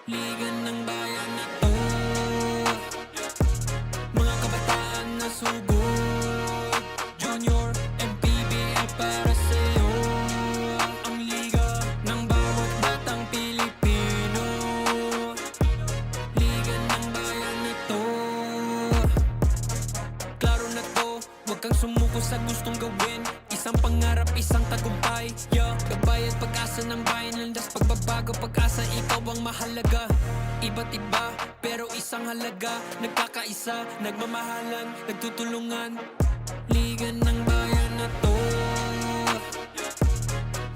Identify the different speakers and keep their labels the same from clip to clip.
Speaker 1: Liga ng bayan na to, mga kabataan na sugod. Junior, MPBL para sa'yo. Ang liga ng bawat batang Pilipino. Liga ng bayan na to. Klaro na to, huwag kang sumuko sa gustong gawin. Isang pangarap, isang tagumpay, yeah. Gabay at pag-asa ng bayan, landas pagbabago, pag-asa, ikaw ang mahalaga. Iba't iba, pero isang halaga. Nagkakaisa, nagmamahalan, nagtutulungan. Liga ng bayan na to,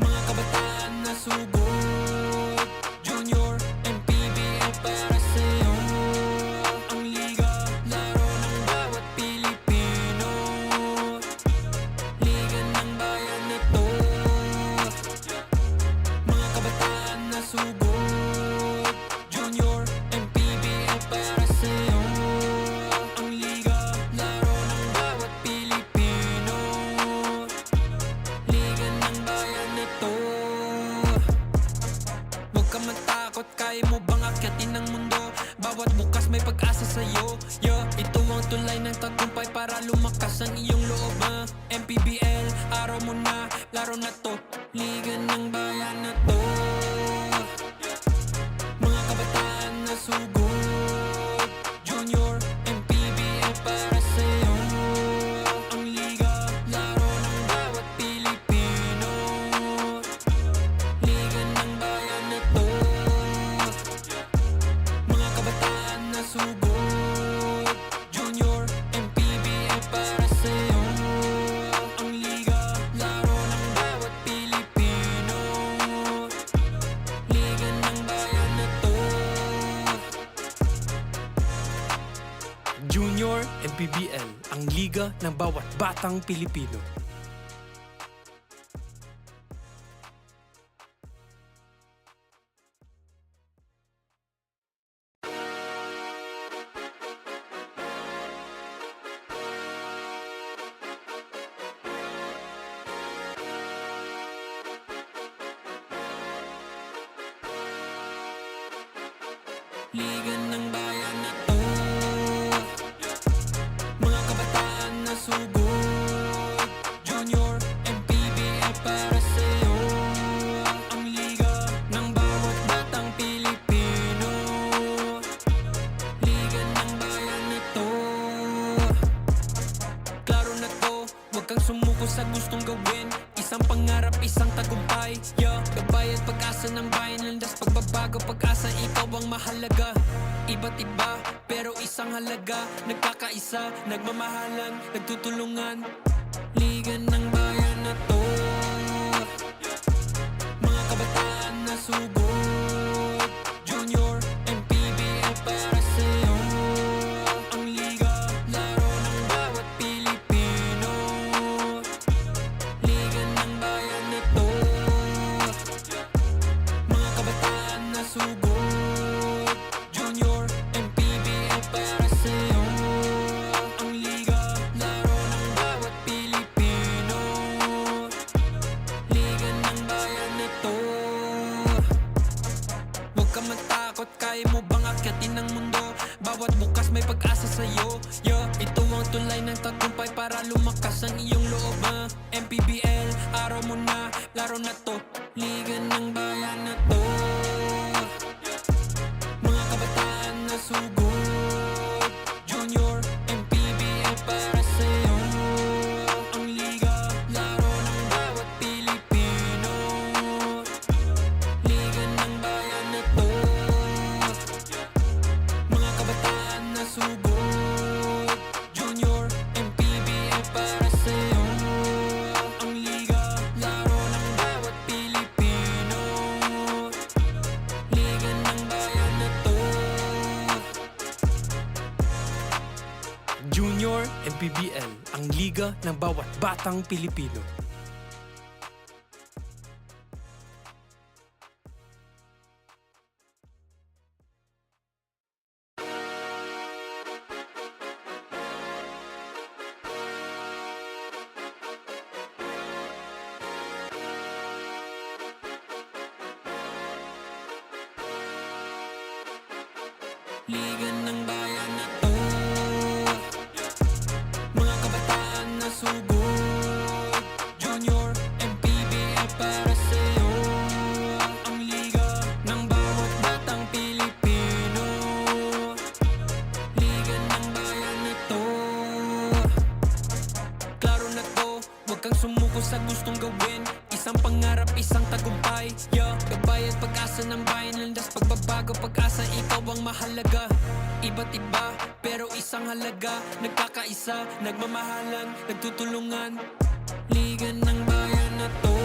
Speaker 1: mga kabataan na sugod. Junior, MPBL para sa'yo. Ang liga, laro ng bawat Pilipino. Liga ng bayan na to, mga kabataan na sugod. Junior, MPBL para sa'yo. Ang liga, laro ng bawat Pilipino. Liga ng bayan na to. Huwag ka matakot, kaya mo bang akyatin ang mundo? Bawat bukas may pag-asa sa'yo, yeah. Ito ang tulay ng tagumpay para lumakas ang iyong loob, MPBL, araw mo na, laro na to. Liga ng bayan na to, mga kabataan na sugod. Junior, MPBL para sa'yo. Ang liga, laro ng bawat Pilipino. Liga ng bayan na to, mga kabataan na sugod. Junior, MPBL para sa'yo. Ang liga, laro ng bawat Pilipino. Liga ng bayan na to.
Speaker 2: Junior MPBL, ang liga ng bawat batang Pilipino.
Speaker 1: Liga ng bayan na to, mga kabataan na sugod. Junior, MPBL para sa'yo. Ang liga ng bawat batang Pilipino. Liga ng bayan na to. Klaro na to, huwag kang sumuko sa gustong gawin. Isang pangarap, isang tagumpay, yeah. Gabay at pag-asa ng bayan, landas pagbabago, pag-asa, ikaw ang mahalaga. Iba't iba, pero isang halaga. Nagkakaisa, nagmamahalan, nagtutulungan. Liga ng bayan na to, mga kabataan na sugod. Junior, MPBL para sa'yo. Ang liga, laro ng bawat Pilipino. Liga ng bayan na to, mga kabataan na sugod. Junior, MPBL para sa'yo. Ang liga, laro ng bawat Pilipino. Liga ng bayan na to. Huwag ka matakot, kaya mo bang akyatin ang mundo? Bawat bukas may pag-asa sa'yo, yeah. Ito ang tulay ng tagumpay para lumakas ang iyong loob, MPBL, araw mo na, laro na to. Liga ng bayan na to, mga kabataan na sugod. Junior, MPBL para sa'yo. Ang liga, laro ng bawat Pilipino. Liga ng bayan na to, mga kabataan na sugod. Junior, MPBL para sa'yo. Ang liga, laro ng bawat Pilipino. Liga ng bayan na to.
Speaker 2: Junior MPBL, ang liga ng bawat batang Pilipino.
Speaker 1: Liga ng bayan na to, mga kabataan na sugod. Junior, MPBL para sa'yo. Ang liga ng bawat batang Pilipino. Liga ng bayan na to. Klaro na to, huwag kang sumuko sa gustong gawin. Isang pangarap, isang tagumpay, yeah. Gabay at pag-asa ng bayan, landas pagbabago, pag-asa, ikaw ang mahalaga. Iba't iba, pero isang halaga. Nagkakaisa, nagmamahalan, nagtutulungan. Liga ng bayan na to,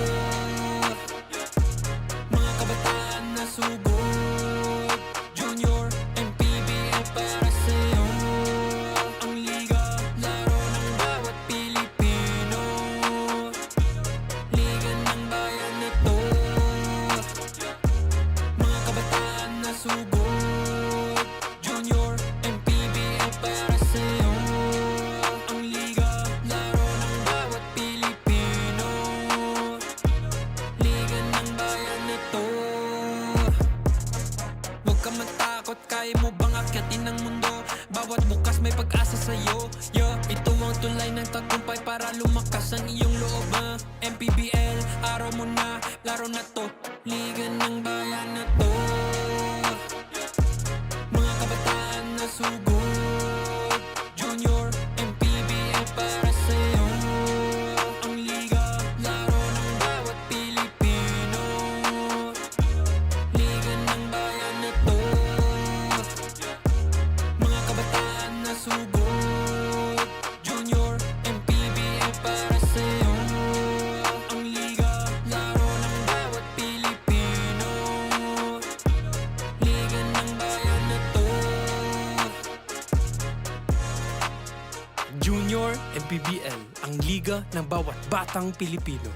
Speaker 1: mga kabataan na sugod. Junior, MPBL para sa'yo. Ang liga, laro ng bawat Pilipino. Liga ng bayan na to, mga kabataan na sugod. Junior, MPBL para sa'yo. Ang liga, laro ng bawat Pilipino. Liga ng bayan na to. Huwag ka matakot, kaya mo bang akyatin ang mundo? Bawat bukas may pag-asa sa'yo, yeah. Ito ang tulay ng tagumpay para lumakas ang iyong loob, MPBL, araw mo na, laro na to. Liga ng bayan na to, mga kabataan na sugod. Junior, MPBL para sa'yo. Ang liga, laro ng bawat Pilipino. Liga ng bayan na to, mga kabataan na sugod. Junior, MPBL para sa'yo. Ang liga, laro ng bawat Pilipino. Liga ng bayan na to.
Speaker 2: Junior MPBL, ang liga ng bawat batang Pilipino.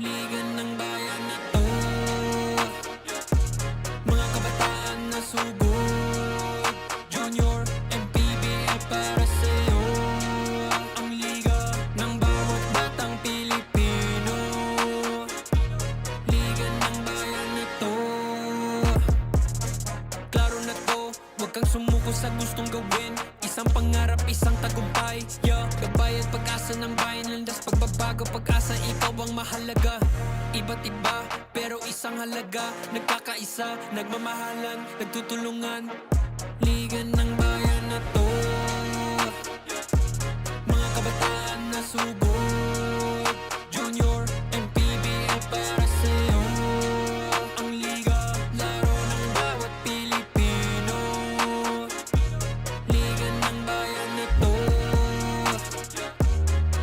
Speaker 1: Liga ng bayan na to, mga kabataan na sugod. Junior, MPBL para sa'yo. Ang liga ng bawat batang Pilipino. Liga ng bayan na to, klaro na to, huwag kang sumuko sa gustong gawin. Isang pangarap, isang tagumpay, yeah. Gabay at pag-asa ng bayan, landas pagbabago, pag-asa, ikaw ang mahalaga. Iba't iba, pero isang halaga. Nagkakaisa, nagmamahalan, nagtutulungan. Liga ng bayan na to, mga kabataan na sugod. Junior, MPBL para sa'yo. Ang liga, laro ng bawat Pilipino. Liga ng bayan na to,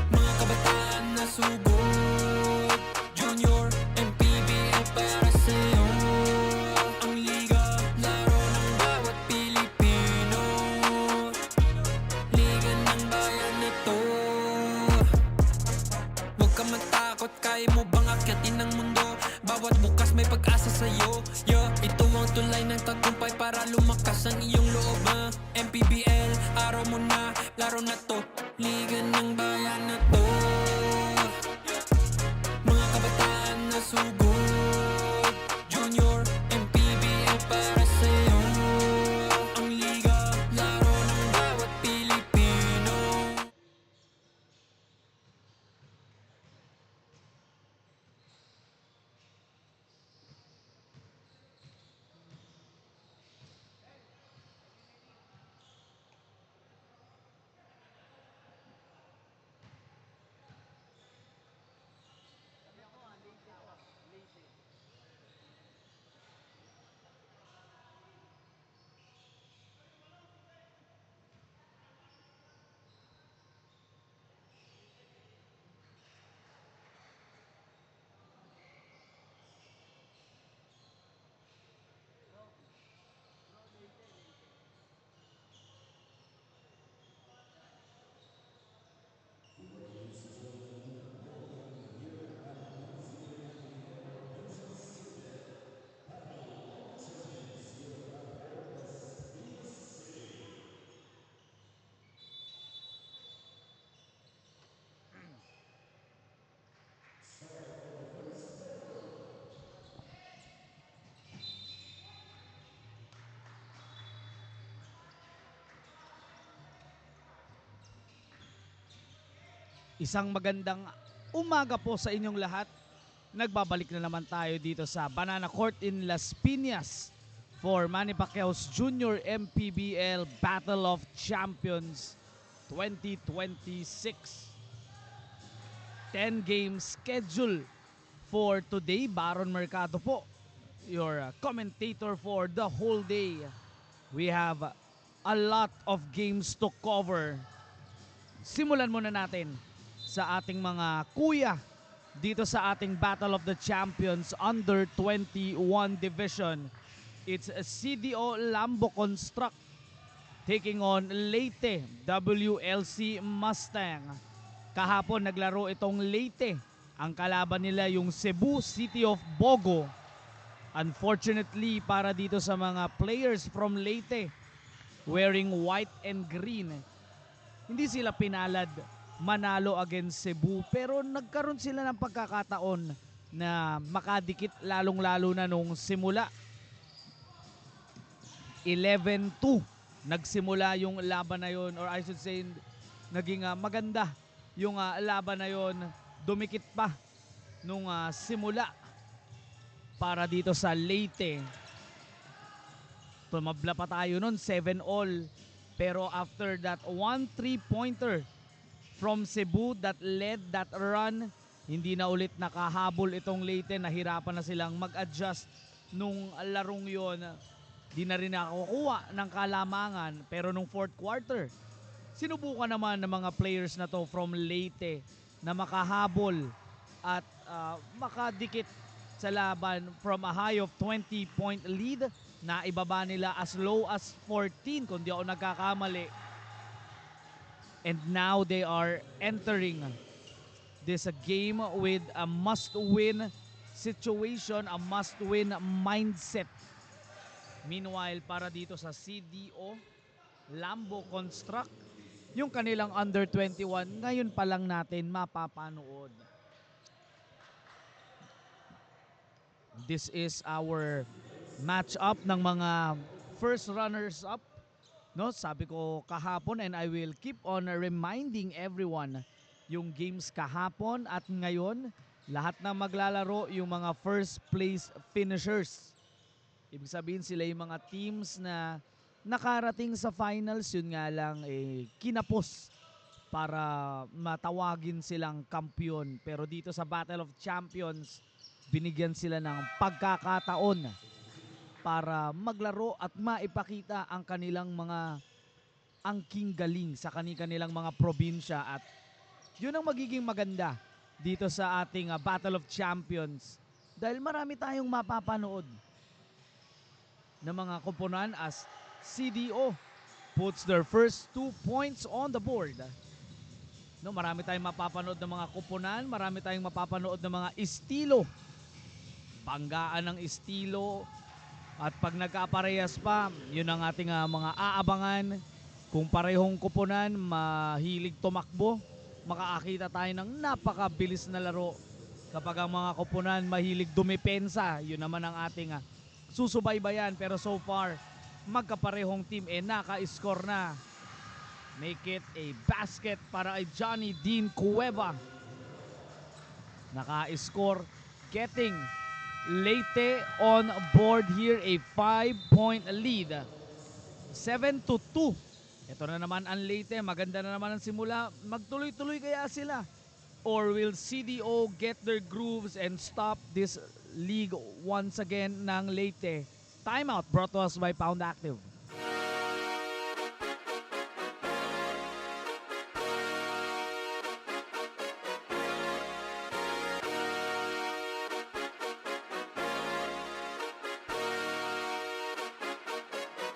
Speaker 1: mga kabataan na sugod. Junior, MPBL para sa'yo. Ang liga, laro ng bawat Pilipino.
Speaker 3: Isang magandang umaga po sa inyong lahat. Nagbabalik na naman tayo dito sa Banana Court in Las Piñas for Manny Pacquiao's Junior MPBL Battle of Champions 2026. 10-game schedule for today. Baron Mercado po, your commentator for the whole day. We have a lot of games to cover. Simulan muna natin sa ating mga kuya dito sa ating Battle of the Champions Under 21 Division. It's a CDO Lambo Construct taking on Leyte WLC Mustang. Kahapon naglaro itong Leyte. Ang kalaban nila yung Cebu City of Bogo. Unfortunately para dito sa mga players from Leyte wearing white and green, hindi sila pinalad manalo against Cebu, pero nagkaroon sila ng pagkakataon na makadikit lalong-lalo na nung simula. 11-2 nagsimula yung laban na yon, or I should say naging maganda yung laban na yon. Dumikit pa nung simula para dito sa Leyte. Tumabla pa tayo nun 7-all, pero after that 1 3-pointer from Cebu that led that run, hindi na ulit nakahabol itong Leyte. Nahirapan na silang mag-adjust nung larong yon. Di na rin nakakuha ng kalamangan, pero nung fourth quarter, sinubukan naman ng mga players na to from Leyte na makahabol at makadikit sa laban from a high of 20-point lead na ibaba nila as low as 14 kung di ako nagkakamali. And now they are entering this game with a must-win situation, a must-win mindset. Meanwhile, para dito sa CDO Lambo Construct, yung kanilang under 21, ngayon pa lang natin mapapanood. This is our match-up ng mga first runners-up. No, sabi ko kahapon, and I will keep on reminding everyone, yung games kahapon at ngayon, lahat na maglalaro yung mga first place finishers. Ibig sabihin sila yung mga teams na nakarating sa finals, yun nga lang kinapos para matawagin silang kampiyon. Pero dito sa Battle of Champions, binigyan sila ng pagkakataon para maglaro at maipakita ang kanilang mga angking galing sa kanilang mga probinsya. At yun ang magiging maganda dito sa ating Battle of Champions, dahil marami tayong mapapanood na mga koponan as CDO puts their first 2 points on the board. No, marami tayong mapapanood ng mga koponan, marami tayong mapapanood ng mga estilo. Banggaan ng estilo. At pag nagkaparehas pa, yun ang ating mga aabangan. Kung parehong koponan, mahilig tumakbo, makakakita tayo ng napakabilis na laro. Kapag ang mga koponan mahilig dumepensa, yun naman ang ating susubaybayan. Pero so far, magkaparehong team naka-score na. Make it a basket para kay Johnny Dean Cueva. Naka-score, getting Leyte on board here, a 5-point lead. 7-2. Ito na naman ang Leyte. Maganda na naman ang simula. Magtuloy-tuloy kaya sila? Or will CDO get their grooves and stop this league once again ng Leyte? Timeout brought to us by Pound Active.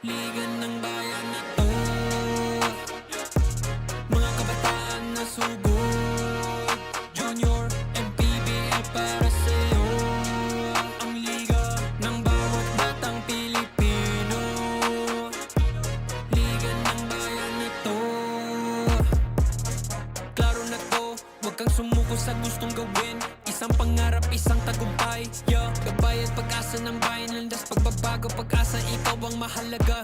Speaker 1: Liga ng bayan na to, mga kabataan na sugod. Junior MPBL para sa'yo, ang liga ng bawat batang Pilipino. Liga ng bayan na to, klaro na to, huwag kang sumuko sa gustong gawin. Isang pangarap, isang tagumpay, yeah. Gabay at pag-asa ng bayan, landas pagbabago, pag-asa, ikaw ang mahalaga.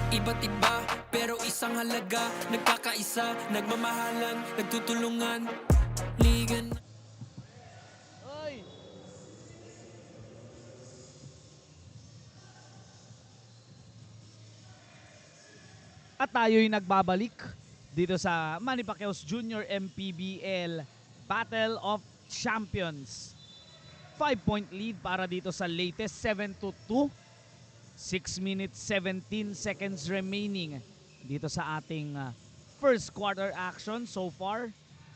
Speaker 1: Iba't iba, pero isang halaga. Nagkakaisa, nagmamahalan, nagtutulungan. Liga na
Speaker 3: Oy! At tayo'y nagbabalik dito sa Manny Pacquiao's Junior MPBL Battle of Champions. 5-point lead para dito sa latest, 7-2. 6 minutes 17 seconds remaining dito sa ating first quarter action so far.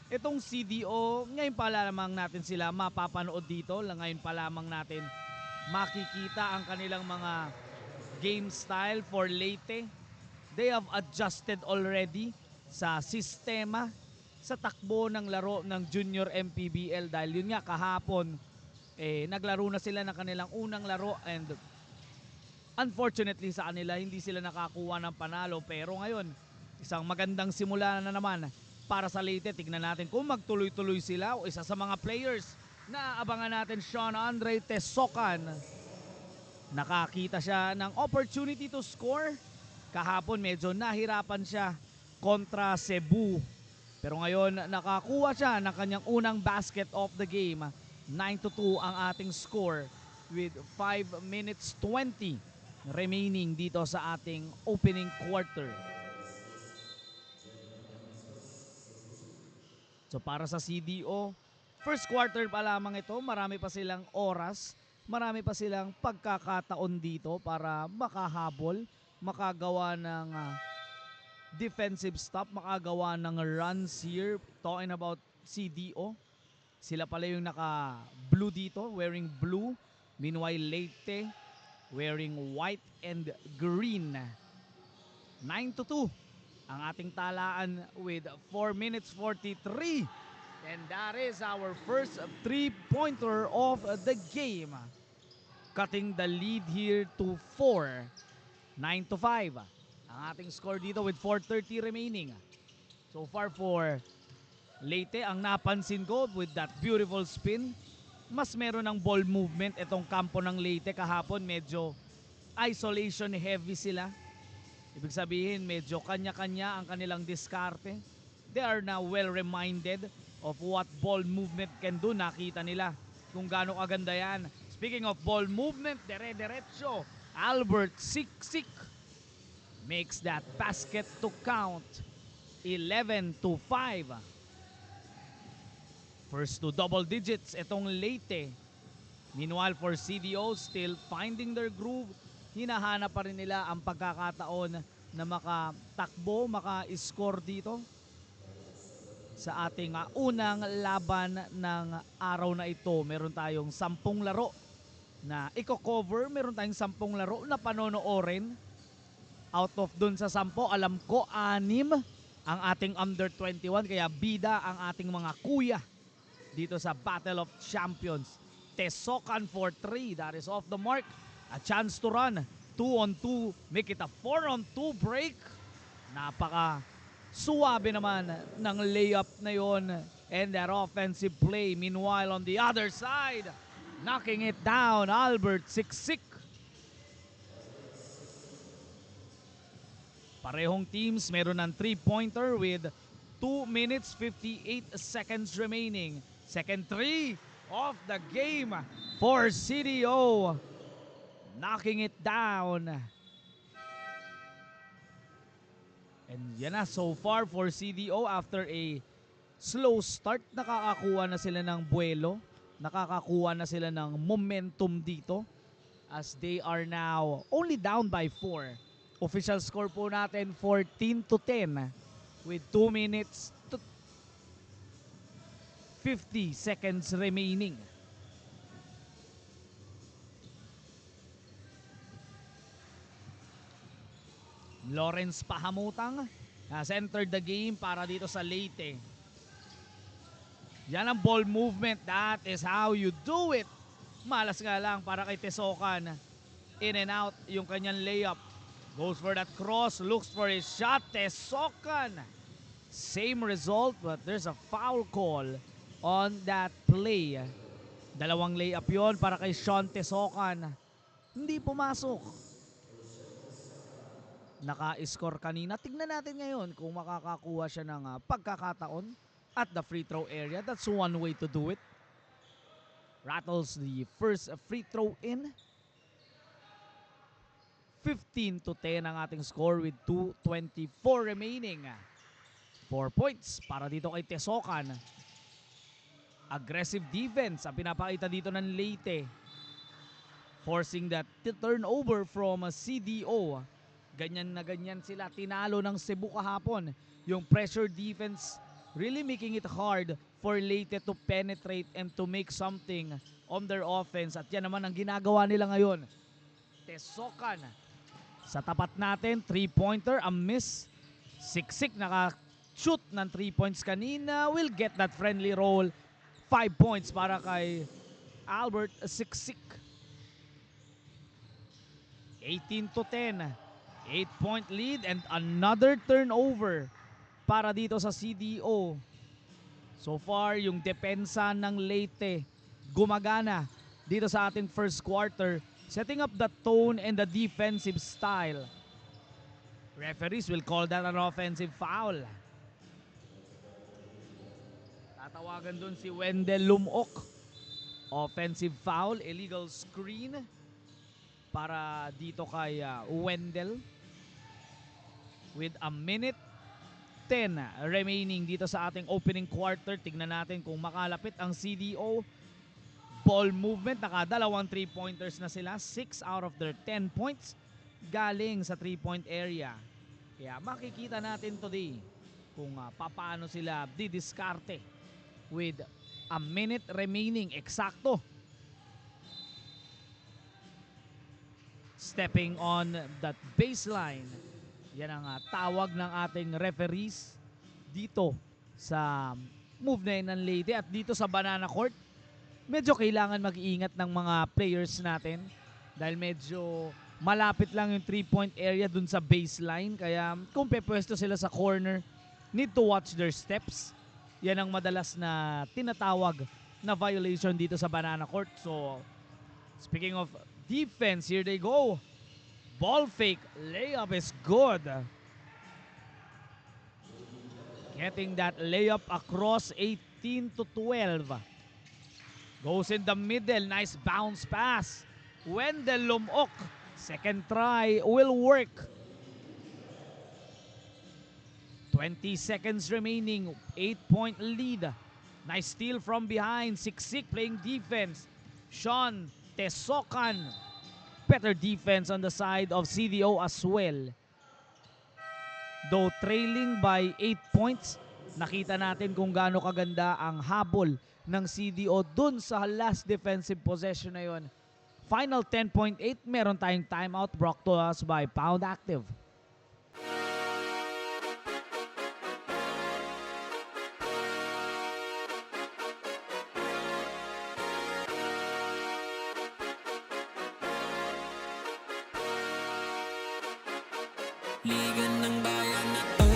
Speaker 3: Itong CDO, ngayon pa lamang natin sila mapapanood dito. Ngayon pa lamang natin makikita ang kanilang mga game style for Leyte. They have adjusted already sa sistema, sa takbo ng laro ng Junior MPBL dahil yun nga kahapon naglaro na sila ng kanilang unang laro and unfortunately sa kanila hindi sila nakakuha ng panalo, pero ngayon isang magandang simula na naman para sa Leyte. Tignan natin kung magtuloy-tuloy sila o isa sa mga players na abangan natin, Sean Andre Tesocan. Nakakita siya ng opportunity to score. Kahapon medyo nahirapan siya kontra Cebu. Pero ngayon nakakuha siya ng kanyang unang basket of the game. 9-2 ang ating score with 5 minutes 20 remaining dito sa ating opening quarter. So para sa CDO, first quarter pa lamang ito, marami pa silang oras, marami pa silang pagkakataon dito para makahabol, makagawa ng defensive stop, makagawa ng runs here. Talking about CDO, sila pala yung naka-blue dito, wearing blue. Meanwhile, Leyte wearing white and green. 9-2 ang ating talaan with 4 minutes 43. And that is our first 3-pointer of the game. Cutting the lead here to 4. 9-5 ang ating score dito with 4:30 remaining. So far for Leyte, ang napansin ko with that beautiful spin, mas meron ng ball movement itong kampo ng Leyte. Kahapon medyo isolation heavy sila. Ibig sabihin medyo kanya-kanya ang kanilang diskarte. They are now well reminded of what ball movement can do. Nakita nila kung gaano kaganda yan. Speaking of ball movement, dire-diretso, Albert Siksik makes that basket to count. 11-5. First to double digits itong Leyte. Meanwhile for CDO, still finding their groove. Hinahanap pa rin nila ang pagkakataon na makatakbo, maka-score dito sa ating unang laban ng araw na ito. Meron tayong 10 laro na i-cover, meron tayong 10 laro na panonoorin. Out of dun sa 10, alam ko 6 ang ating under 21, kaya bida ang ating mga kuya dito sa Battle of Champions. Tesocan for 3, that is off the mark. A chance to run, 2-on-2, make it a 4-on-2 break. Napaka suwabe naman ng layup na yon and that offensive play. Meanwhile on the other side, knocking it down, Albert Siksik. Parehong teams meron ng 3-pointer with 2 minutes 58 seconds remaining. Second 3 of the game for CDO. Knocking it down. And yan na, so far for CDO after a slow start, nakakakuha na sila ng buwelo. Nakakakuha na sila ng momentum dito as they are now only down by 4. Official score po natin 14-10 with 2 minutes 50 seconds remaining. Lawrence Pahamutang has entered the game para dito sa Leyte. Yan ang ball movement. That is how you do it. Malas nga lang para kay Tesocan. In and out yung kanyang layup. Goes for that cross, looks for his shot. Tesocan. Same result, but there's a foul call on that play. Dalawang layup yon para kay Sean Tesocan. Hindi pumasok. Naka-score kanina. Tignan natin ngayon kung makakakuha siya ng pagkakataon at the free throw area. That's one way to do it. Rattles the first free throw in. 15-10 ang ating score with 2:24 remaining. 4 points para dito kay Tesokan. Aggressive defense ang pinapakita dito ng Leyte. Forcing that turnover from CDO. Ganyan na ganyan sila. Tinalo ng Cebu kahapon. Yung pressure defense really making it hard for Leyte to penetrate and to make something on their offense. At yan naman ang ginagawa nila ngayon. Tesokan. Sa tapat natin, 3-pointer, a miss. Siksik naka-shoot ng 3 points kanina. Will get that friendly roll. 5 points para kay Albert Siksik. 18-10. 8-point lead and another turnover para dito sa CDO. So far, yung depensa ng Leyte gumagana dito sa ating first quarter, setting up the tone and the defensive style. Referees will call that an offensive foul. Tatawagan dun si Wendell Lumok. Offensive foul, illegal screen para dito kay Wendell. With a minute 10 remaining dito sa ating opening quarter. Tignan natin kung makalapit ang CDO. Ball movement, nakadalawang 3-pointers na sila. 6 out of their 10 points galing sa 3-point area. Kaya makikita natin today kung paano sila didiskarte with a minute remaining. Eksakto. Stepping on that baseline. Yan ang tawag ng ating referees dito sa move na yun ng Leyte. At dito sa Banana Court, medyo kailangan mag-iingat ng mga players natin dahil medyo malapit lang yung 3-point area dun sa baseline. Kaya kung pepwesto sila sa corner, need to watch their steps. Yan ang madalas na tinatawag na violation dito sa Banana Court. So, speaking of defense, here they go. Ball fake, layup is good. Getting that layup across, 18-12. Goes in the middle, nice bounce pass. Wendell Lumok, second try will work. 20 seconds remaining, 8-point lead. Nice steal from behind, Siksik playing defense. Sean Tesokan, better defense on the side of CDO as well. Though trailing by 8 points, nakita natin kung gaano kaganda ang habol ng CDO dun sa last defensive possession na yun. Final 10.8, meron tayong timeout brought to us by Pound Active.
Speaker 1: Liga ng bayan na to,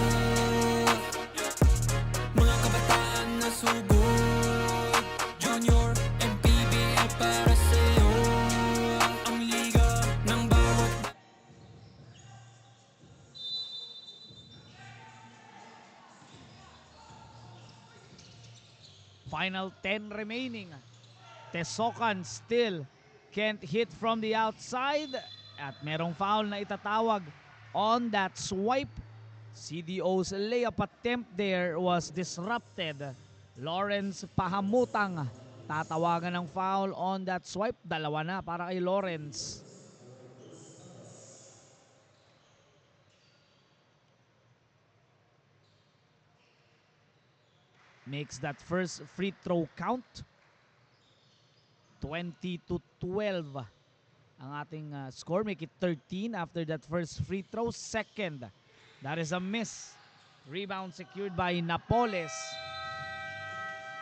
Speaker 1: mga kabataan na sugod. Junior and PBL para sa'yo, ang liga ng bawat.
Speaker 3: Final 10 remaining. Tesokan still can't hit from the outside. At merong foul na itatawag on that swipe. CDO's layup attempt there was disrupted. Lawrence Pahamutang tatawagan ng foul on that swipe. Dalawa na para kay Lawrence. Makes that first free throw count. 20-12 ang ating score. Make it 13 after that first free throw. Second, that is a miss. Rebound secured by Napoles.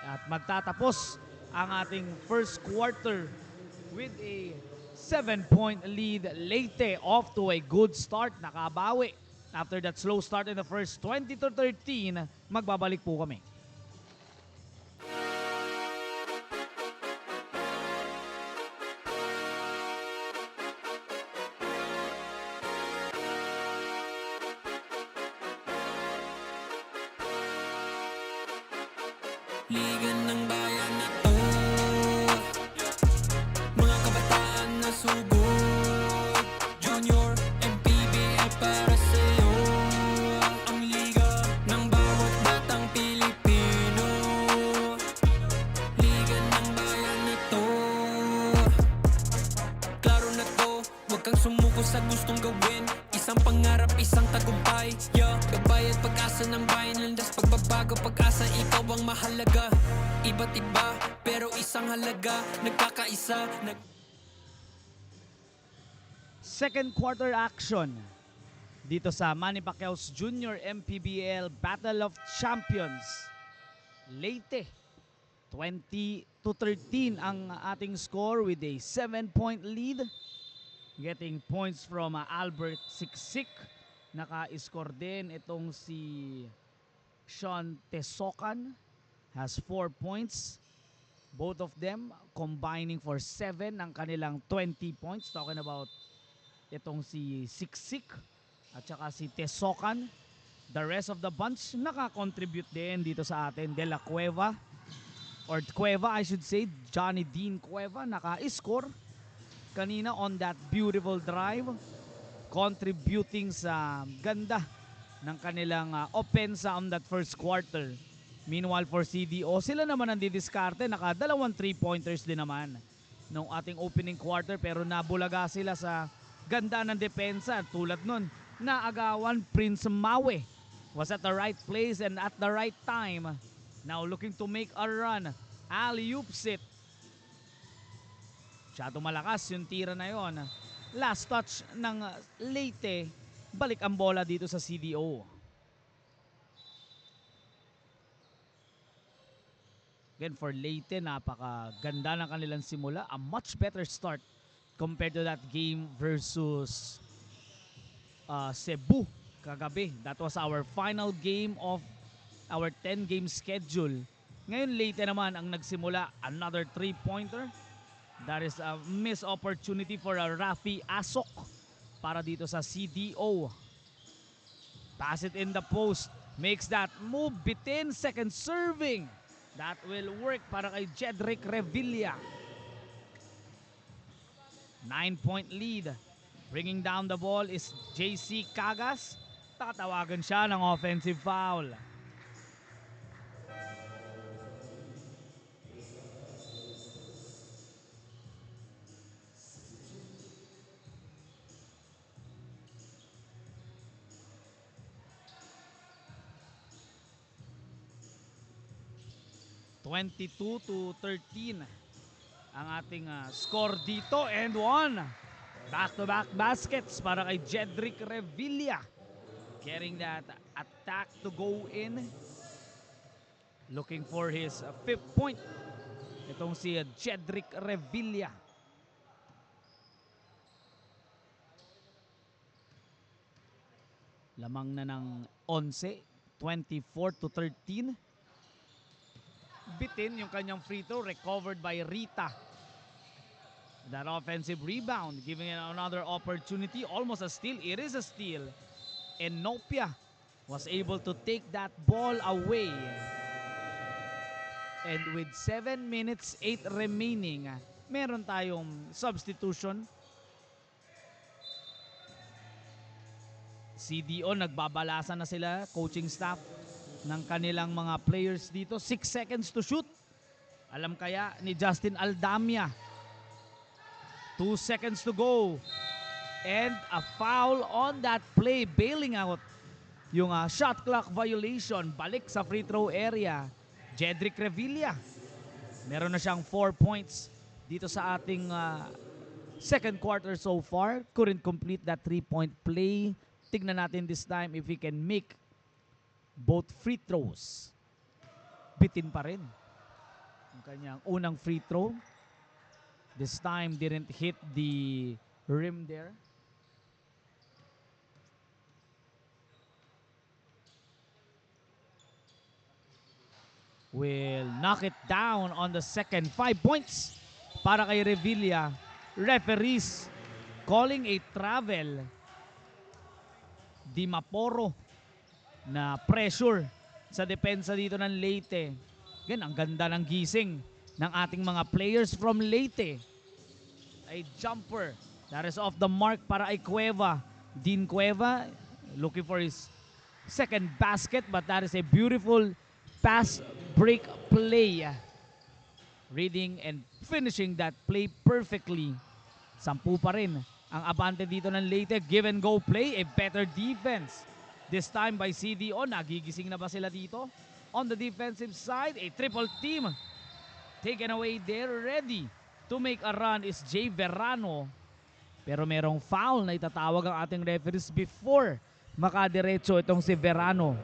Speaker 3: At magtatapos ang ating first quarter with a 7-point lead. Leyte off to a good start. Nakabawi. After that slow start in the first 20-13, magbabalik po kami.
Speaker 1: Liga ng bayan na to, mga kabataan na sugod. Junior MPBL para sa'yo, ang liga ng bawat batang Pilipino. Liga ng bayan na to, klaro na to, huwag kang sumuko sa gustong gawin. Isang pangarap, isang tagumpay, yeah. Gabay at pag-asa ng bayan, landas pagbabago, pag-asa, ikaw ang mahalaga. Iba't iba, pero isang halaga, nagkakaisa,
Speaker 3: Second quarter action dito sa Manny Pacquiao's Junior MPBL Battle of Champions. Leyte 20-13 ang ating score with a 7-point lead. Getting points from Albert Siksik. Naka-score din itong si Sean Tesokan, has 4 points. Both of them combining for 7 ng kanilang 20 points. Talking about itong si Siksik at saka si Tesokan. The rest of the bunch naka-contribute din dito sa atin. De La Cueva, or Cueva I should say, Johnny Dean Cueva, naka-score kanina on that beautiful drive, contributing sa ganda ng kanilang opensa on that first quarter. Meanwhile for CDO, sila naman ang didiskarte, naka dalawang 3-pointers din naman nung ating opening quarter, pero nabulaga sila sa ganda ng depensa. Tulad nun, naagawan Prince Mawe was at the right place and at the right time. Now looking to make a run, alley-oops it. Masyado malakas yung tira na yon. Last touch ng Leyte, balik ang bola dito sa CDO. Again for Leyte, napakaganda ng kanilang simula. A much better start compared to that game versus Cebu kagabi. That was our final game of our 10-game schedule. Ngayon Leyte naman ang nagsimula. Another 3-pointer. That is a missed opportunity for Rafi Asok para dito sa CDO. Pass it in the post. Makes that move. Bitin. Second serving. That will work para kay Jedrick Revilla. 9-point lead. Bringing down the ball is JC Cagas. Tatawagan siya ng offensive foul. (22-13) ang ating score dito, and one back-to-back baskets para kay Jedrick Revilla, getting that attack to go in, looking for his fifth point. Itong si Jedrick Revilla. Lamang na ng 11, 24-13. Bitin yung kanyang free throw, recovered by Rita. That offensive rebound, giving it another opportunity, almost a steal. It is a steal. And Nopia was able to take that ball away. And with 7 minutes, 8 remaining, meron tayong substitution. CDO, nagbabalasan na sila, coaching staff ng kanilang mga players dito. 6 seconds to shoot. Alam kaya ni Justin Aldamia. 2 seconds to go. And a foul on that play, bailing out yung shot clock violation. Balik sa free throw area. Jedrick Revilla. Meron na siyang 4 points dito sa ating second quarter so far. Couldn't complete that 3-point play. Tignan natin this time if he can make both free throws. Bitin pa rin ang kanyang unang free throw. This time didn't hit the rim there. Will knock it down on the second. 5 points para kay Revilla. Referees calling a travel. Di Maporo na pressure sa depensa dito ng Leyte. Again, ang ganda ng gising ng ating mga players from Leyte. A jumper that is off the mark para ay Cueva. Dean Cueva looking for his second basket, but that is a beautiful pass break play. Reading and finishing that play perfectly. 10 pa rin ang abante dito ng Leyte. Give and go play, a better defense. This time by CDO. Nagigising na ba sila dito? On the defensive side, a triple team. Taken away there, ready to make a run is Jay Verano. Pero merong foul na itatawag ang ating referees before makadiretso itong si Verano.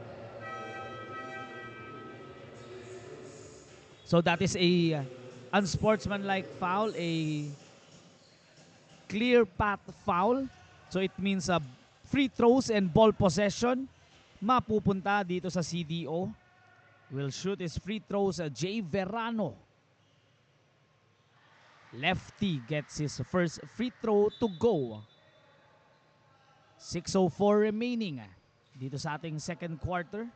Speaker 3: So that is a unsportsmanlike foul, a clear path foul. So it means free throws and ball possession mapupunta dito sa CDO. Will shoot his free throws Jay Verano. Lefty gets his first free throw to go. 6:04 remaining dito sa ating second quarter.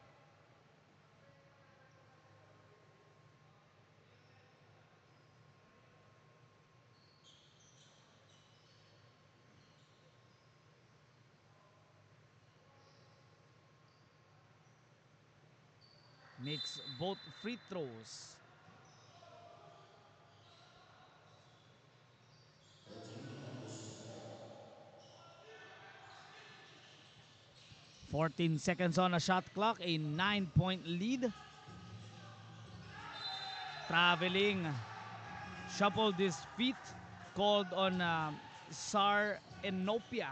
Speaker 3: Makes both free throws. "14 seconds on a shot clock, a 9-point lead. Traveling, shuffled his feet, called on Sar Enopia.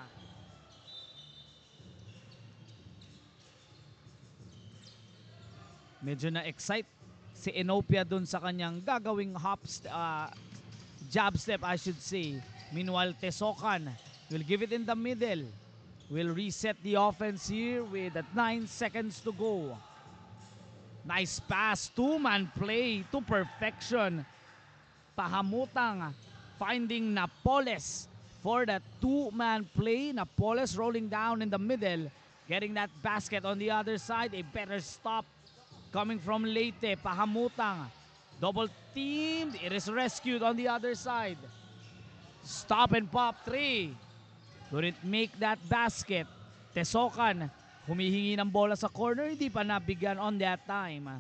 Speaker 3: Medyo na-excite si Enopia dun sa kanyang gagawing jab step, I should say. Meanwhile, Tesokan will give it in the middle. Will reset the offense here with 9 seconds to go. Nice pass, two-man play to perfection. Pahamutang finding Napoles for that two-man play. Napoles rolling down in the middle, getting that basket on the other side. A better stop coming from Leyte. Pahamutang, double teamed. It is rescued on the other side. Stop and pop three. Couldn't make that basket. Tesokan humihingi ng bola sa corner, hindi pa nabigyan on that time.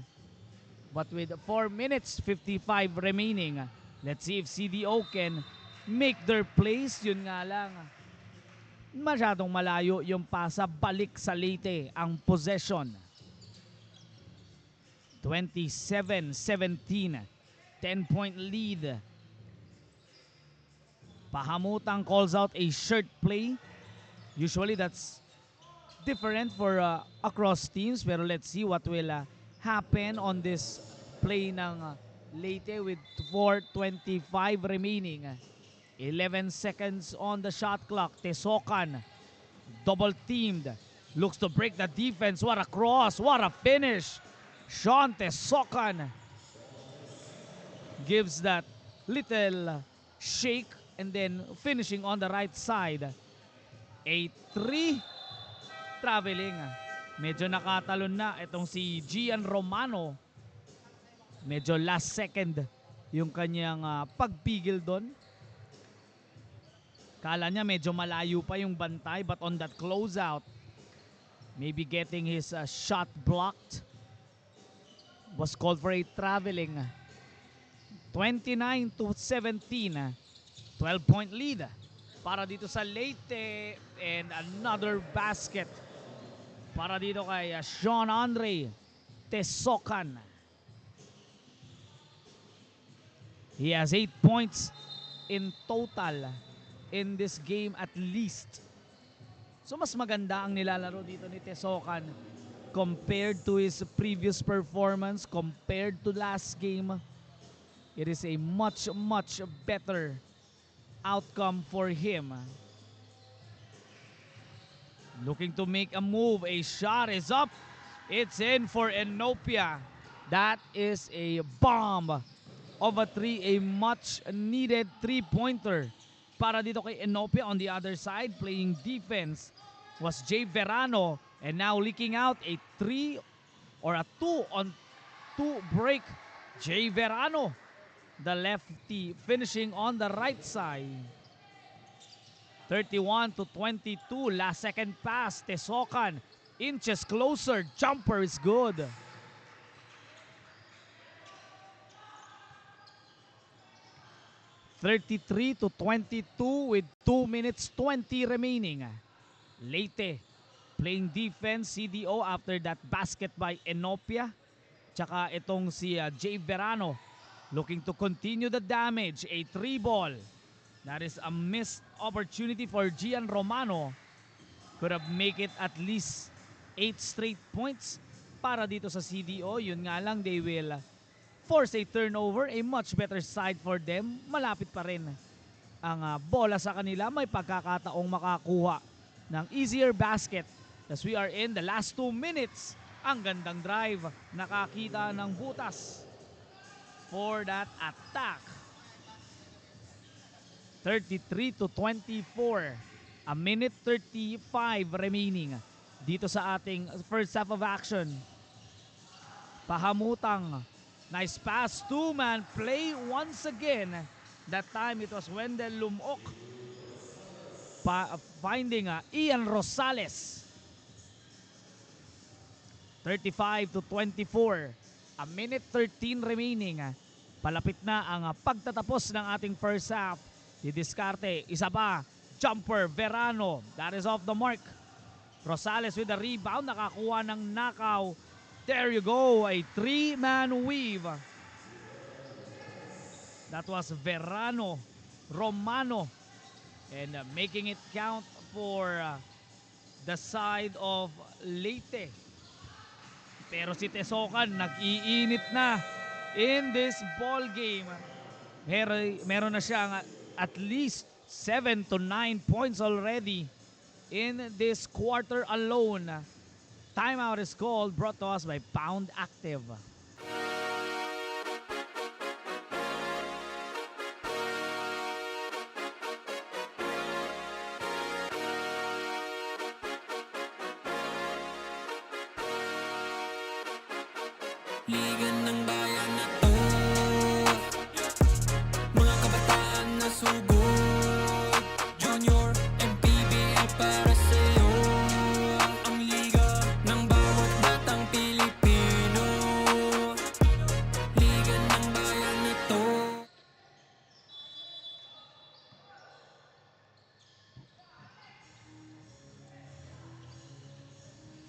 Speaker 3: But with 4 minutes 55 remaining, let's see if CDO can make their plays. Yun nga lang, masyadong malayo yung pasa, balik sa Leyte ang possession. 27-17, 10-point lead. Pahamutang calls out a shirt play. Usually that's different for across teams, pero let's see what will happen on this play ng Leyte with 4:25 remaining. 11 seconds on the shot clock. Tesokan double teamed, looks to break the defense. What a cross, what a finish. Sean Tesokan gives that little shake and then finishing on the right side. A 3 traveling. Medyo nakatalon na itong si Gian Romano. Medyo last second yung kanyang pagpigil doon. Kala niya medyo malayo pa yung bantay, but on that closeout, maybe getting his shot blocked, was called for a traveling. 29-17, 12-point lead para dito sa Leyte, and another basket para dito kay Sean Andre Tesokan. He has 8 points in total in this game at least. So mas maganda ang nilalaro dito ni Tesokan compared to his previous performance, compared to last game. It is a much better outcome for him. Looking to make a move. A shot is up. It's in for Enopia. That is a bomb of a 3. A much needed 3-pointer para dito kay Enopia. On the other side, playing defense was Jay Verano. And now leaking out a 3 or a 2-on-2 break Jay Verano, the lefty, finishing on the right side. 31-22, last second pass, Tesokan, inches closer, jumper is good. 33-22 with 2 minutes 20 remaining. Leyte playing defense, CDO after that basket by Enopia. Tsaka itong si Jay Verano looking to continue the damage. A 3 ball. That is a missed opportunity for Gian Romano. Could have make it at least 8 straight points para dito sa CDO. Yun nga lang, they will force a turnover. A much better side for them. Malapit pa rin ang bola sa kanila. May pagkakataong makakuha ng easier basket as we are in the last 2 minutes. Ang gandang drive. Nakakita ng butas for that attack. 33-24. A minute 35 remaining dito sa ating first half of action. Pahamutang. Nice pass. Two-man play once again. That time it was Wendell Lumok finding Ian Rosales. 35-24. A minute 13 remaining. Palapit na ang pagtatapos ng ating first half. Didiskarte. Isa pa. Jumper. Verano. That is off the mark. Rosales with the rebound. Nakakuha ng knockout. There you go. A 3-man weave. That was Verano. Romano. And making it count for the side of Leyte. Pero si Tesokan nag-iinit na in this ball game. Meron na siyang at least 7 to 9 points already in this quarter alone. Timeout is called, brought to us by Pound Active.
Speaker 1: Liga ng bayan na to, mga kabataan na sugod, Junior and PBA para sa'yo. Ang liga ng bawat batang Pilipino, liga ng bayan na to.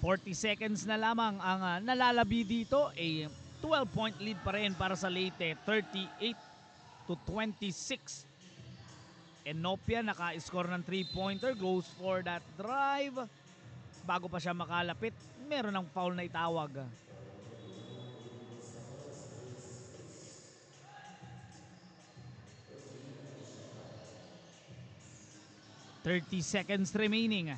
Speaker 3: $40 seconds na lamang ang nalalabi dito. A 12-point lead pa rin para sa Leyte. 38-26. Enopia naka-score ng 3-pointer. Goes for that drive. Bago pa siya makalapit, meron ng foul na itawag. $30 seconds remaining.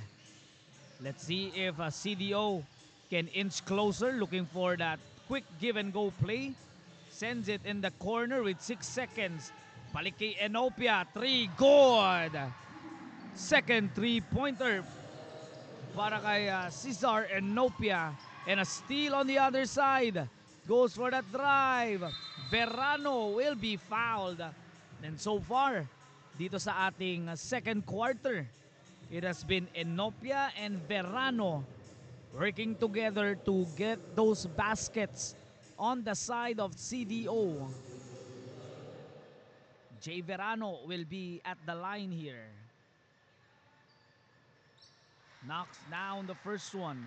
Speaker 3: Let's see if CDO can inch closer, looking for that quick give and go play. Sends it in the corner with 6 seconds. Balik kay Enopia, 3, good! Second 3-pointer para kay Cesar Enopia. And a steal on the other side. Goes for that drive. Verano will be fouled. And so far, dito sa ating second quarter, it has been Enopia and Verano working together to get those baskets on the side of CDO. Jay Verano will be at the line here. Knocks down the first one.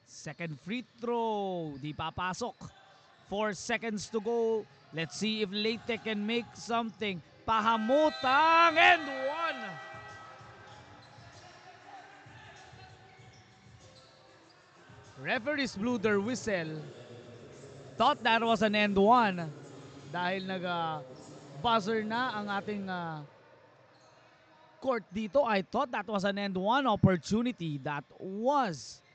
Speaker 3: Second free throw, di papasok. 4 seconds to go. Let's see if Leyte can make something. Pahamutang and one. Referees blew their whistle. Thought that was an end one. Dahil nag-buzzer na ang ating court dito. I thought that was an end one opportunity. That was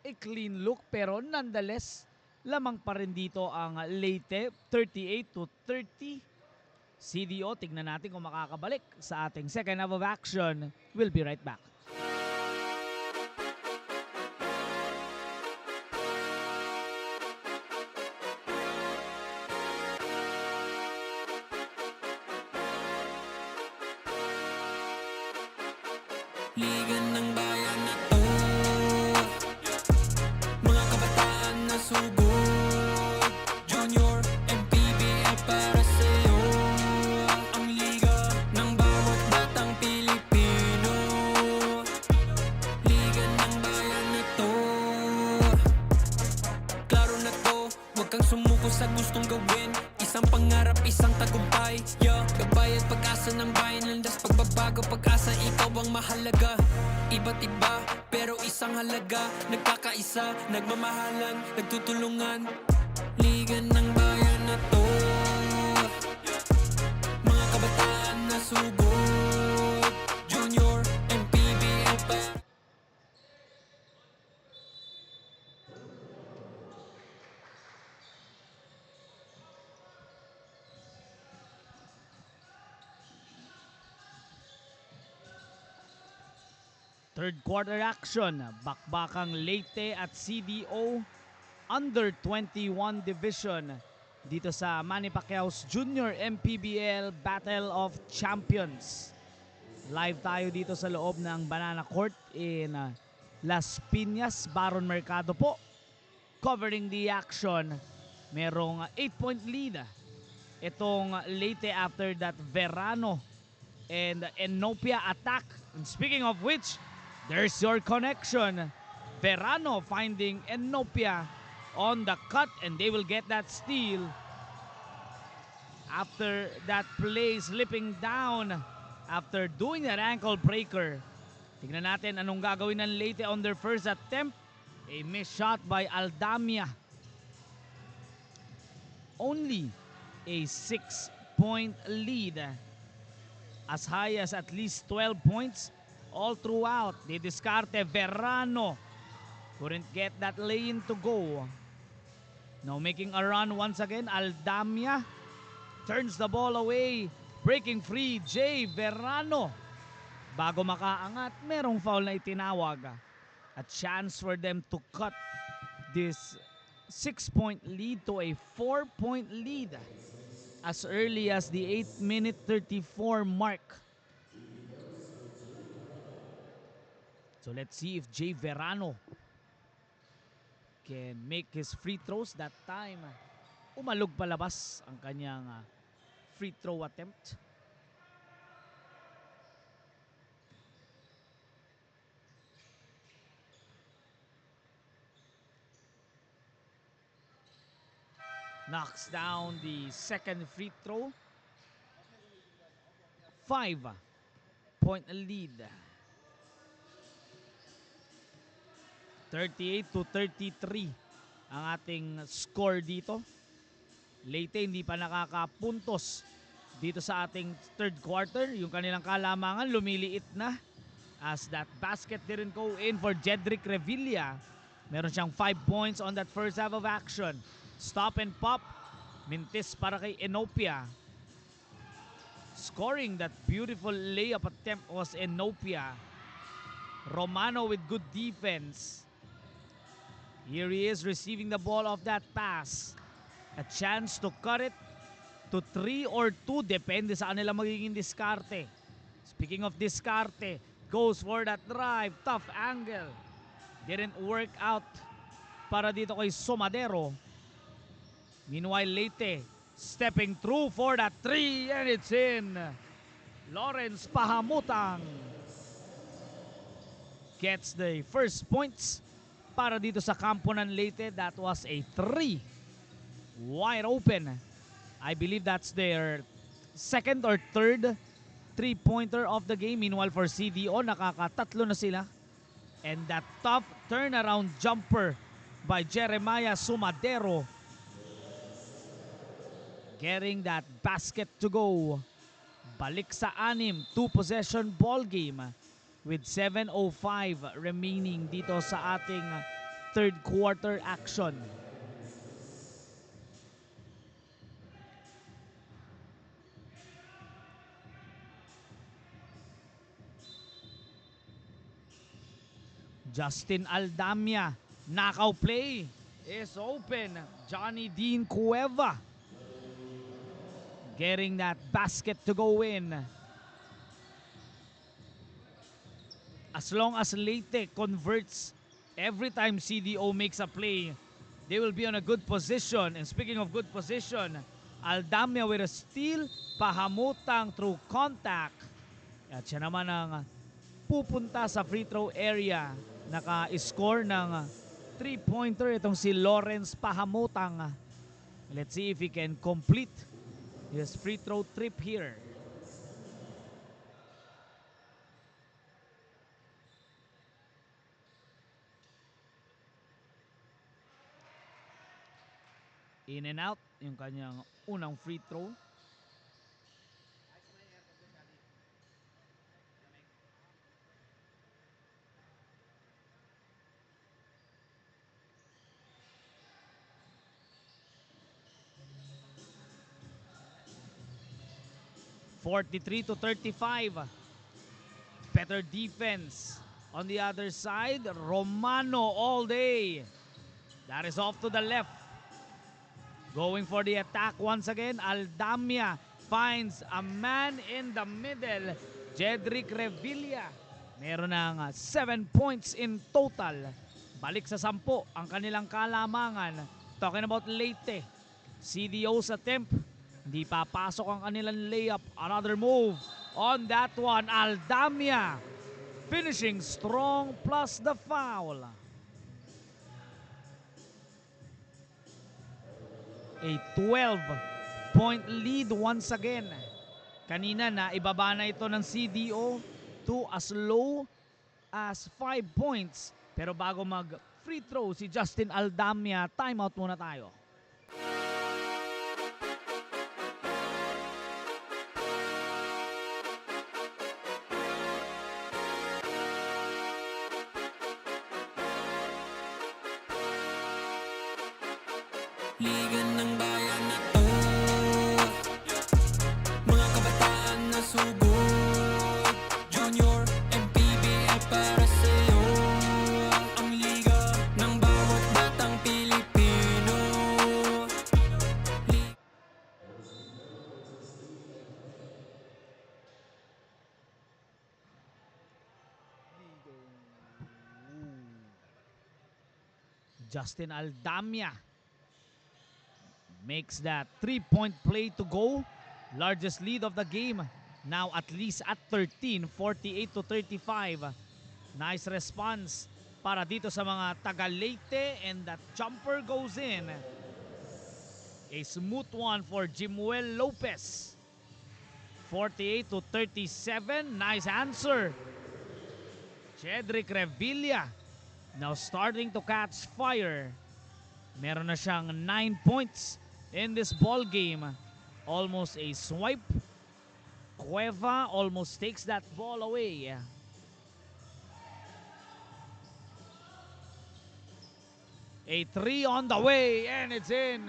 Speaker 3: a clean look, pero nonetheless, lamang pa rin dito ang Leyte, 38-30. CDO, tignan natin kung makakabalik sa ating second half of action. We'll be right back.
Speaker 1: Liga ng bayan na to, mga kabataan na sugod. Junior MPBL para sa'yo, ang liga ng bawat batang Pilipino. Liga ng bayan na to, klaro na to, huwag kang sumuko sa gustong gawin. Isang pangarap, isang tagumpay, yeah. Gabay at pag-asa ng bayan, landas pagbabago, pag-asa, ikaw ang mahalaga. Iba't iba, pero isang halaga. Nagkakaisa, nagmamahalan, nagtutulungan. Liga ng bayan na to, mga kabataan na sugod. Junior MPBL pa.
Speaker 3: Third quarter action, bakbakang Leyte at CDO under 21 division dito sa Manny Pacquiao's Junior MPBL Battle of Champions. Live tayo dito sa loob ng Banana Court in Las Piñas, Baron Mercado po. Covering the action, merong 8-point lead itong Leyte after that Verano and Enopia attack. And speaking of which, there's your connection. Verano finding Enopia on the cut and they will get that steal. After that play slipping down, after doing that ankle breaker. Tignan natin anong gagawin ng Leyte on their first attempt. A missed shot by Aldamia. Only a 6-point lead. As high as at least 12 points all throughout. They discarte Verano. Couldn't get that lane to go. Now making a run once again. Aldamia turns the ball away. Breaking free, Jay Verano. Bago makaangat, merong foul na itinawag. A chance for them to cut this 6-point lead to a 4-point lead as early as the 8-minute 34 mark. So let's see if Jay Verano can make his free throws that time. Umalog palabas ang kanyang free throw attempt. Knocks down the second free throw. 5-point lead. 38-33 ang ating score dito. Leyte hindi pa nakakapuntos dito sa ating third quarter. Yung kanilang kalamangan lumiliit na as that basket didn't go in for Jedrick Revilla. Meron siyang 5 points on that first half of action. Stop and pop. Mintis para kay Enopia. Scoring that beautiful layup attempt was Enopia. Romano with good defense. Here he is receiving the ball off that pass. A chance to cut it to 3 or 2. Depende sa kanila magiging diskarte. Speaking of diskarte, goes for that drive. Tough angle. Didn't work out para dito kay Somadero. Meanwhile, Leyte stepping through for that 3 and it's in. Lawrence Pahamutang gets the first points para dito sa kampo ng Leyte. That was a 3. Wide open. I believe that's their second or third 3-pointer of the game. Meanwhile for CDO, nakakatatlo na sila. And that tough turnaround jumper by Jeremiah Sumadero, getting that basket to go. Balik sa 6, 2-possession ball game with 7:05 remaining dito sa ating third quarter action. Justin Aldamia, knockout play is open. Johnny Dean Cueva getting that basket to go in. As long as Leyte converts every time CDO makes a play, they will be on a good position. And speaking of good position, Aldamia with a steal, pahamutang through contact. At siya naman ang pupunta sa free throw area. Naka-score ng 3-pointer itong si Lawrence Pahamutang. Let's see if he can complete his free throw trip here. In and out yung kanyang unang free throw. (43-35). Better defense. On the other side, Romano all day. That is off to the left. Going for the attack once again. Aldamia finds a man in the middle. Jedrick Revilla. Meron ng 7 points in total. Balik sa 10 ang kanilang kalamangan. Talking about Leyte. CDO's attempt. Hindi papasok ang kanilang layup. Another move on that one. Aldamia finishing strong plus the foul. A 12-point lead once again. Kanina na ibaba na ito ng CDO to as low as 5 points. Pero bago mag free throw si Justin Aldamia, timeout muna tayo.
Speaker 1: Liga ng bayan na to, mga kabataan na sugod. Junior and PBL para sa'yo. Ang liga ng bawat batang Pilipino.
Speaker 3: Justin Aldamia makes that 3-point play to go. Largest lead of the game. Now at least at 13, 48-35. Nice response para dito sa mga taga Leyte, and that jumper goes in. A smooth one for Jimuel Lopez. 48-37. Nice answer. Jedrick Revilla now starting to catch fire. Meron na siyang 9 points in this ball game. Almost a swipe. Cueva almost takes that ball away. A 3 on the way, and it's in.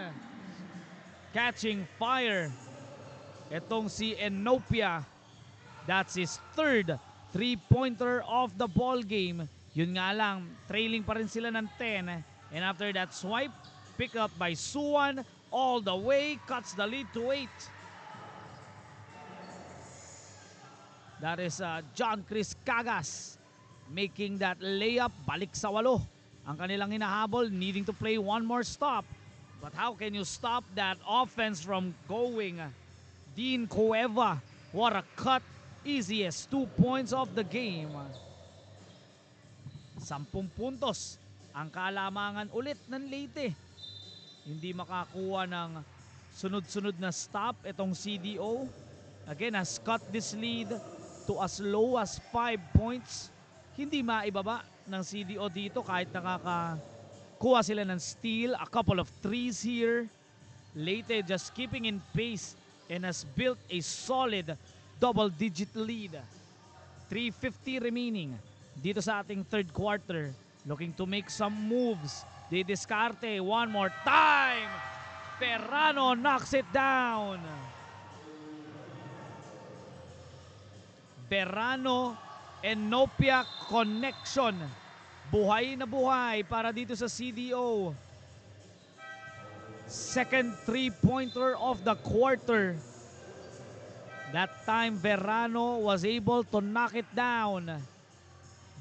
Speaker 3: Catching fire. Itong si Enopia. That's his third 3-pointer of the ball game. Yun nga lang, trailing pa rin sila ng 10. And after that swipe, picked up by Suwan, all the way, cuts the lead to 8. That is John Chris Cagas making that layup. Balik sa 8. Ang kanilang hinahabol, needing to play one more stop. But how can you stop that offense from going? Dean Cueva, what a cut. Easiest 2 points of the game. 10 puntos ang kalamangan ulit ng Leyte. Hindi makakuha ng sunod-sunod na stop itong CDO. Again, has cut this lead to as low as 5 points. Hindi maibaba ng CDO dito kahit nakakakuha sila ng steal. A couple of threes here. Leyte just keeping in pace and has built a solid double-digit lead. 3:50 remaining dito sa ating third quarter. Looking to make some moves. They discarte one more time. Ferrano knocks it down. Ferrano Enopia connection. Buhay na buhay para dito sa CDO. Second 3-pointer of the quarter. That time Verano was able to knock it down.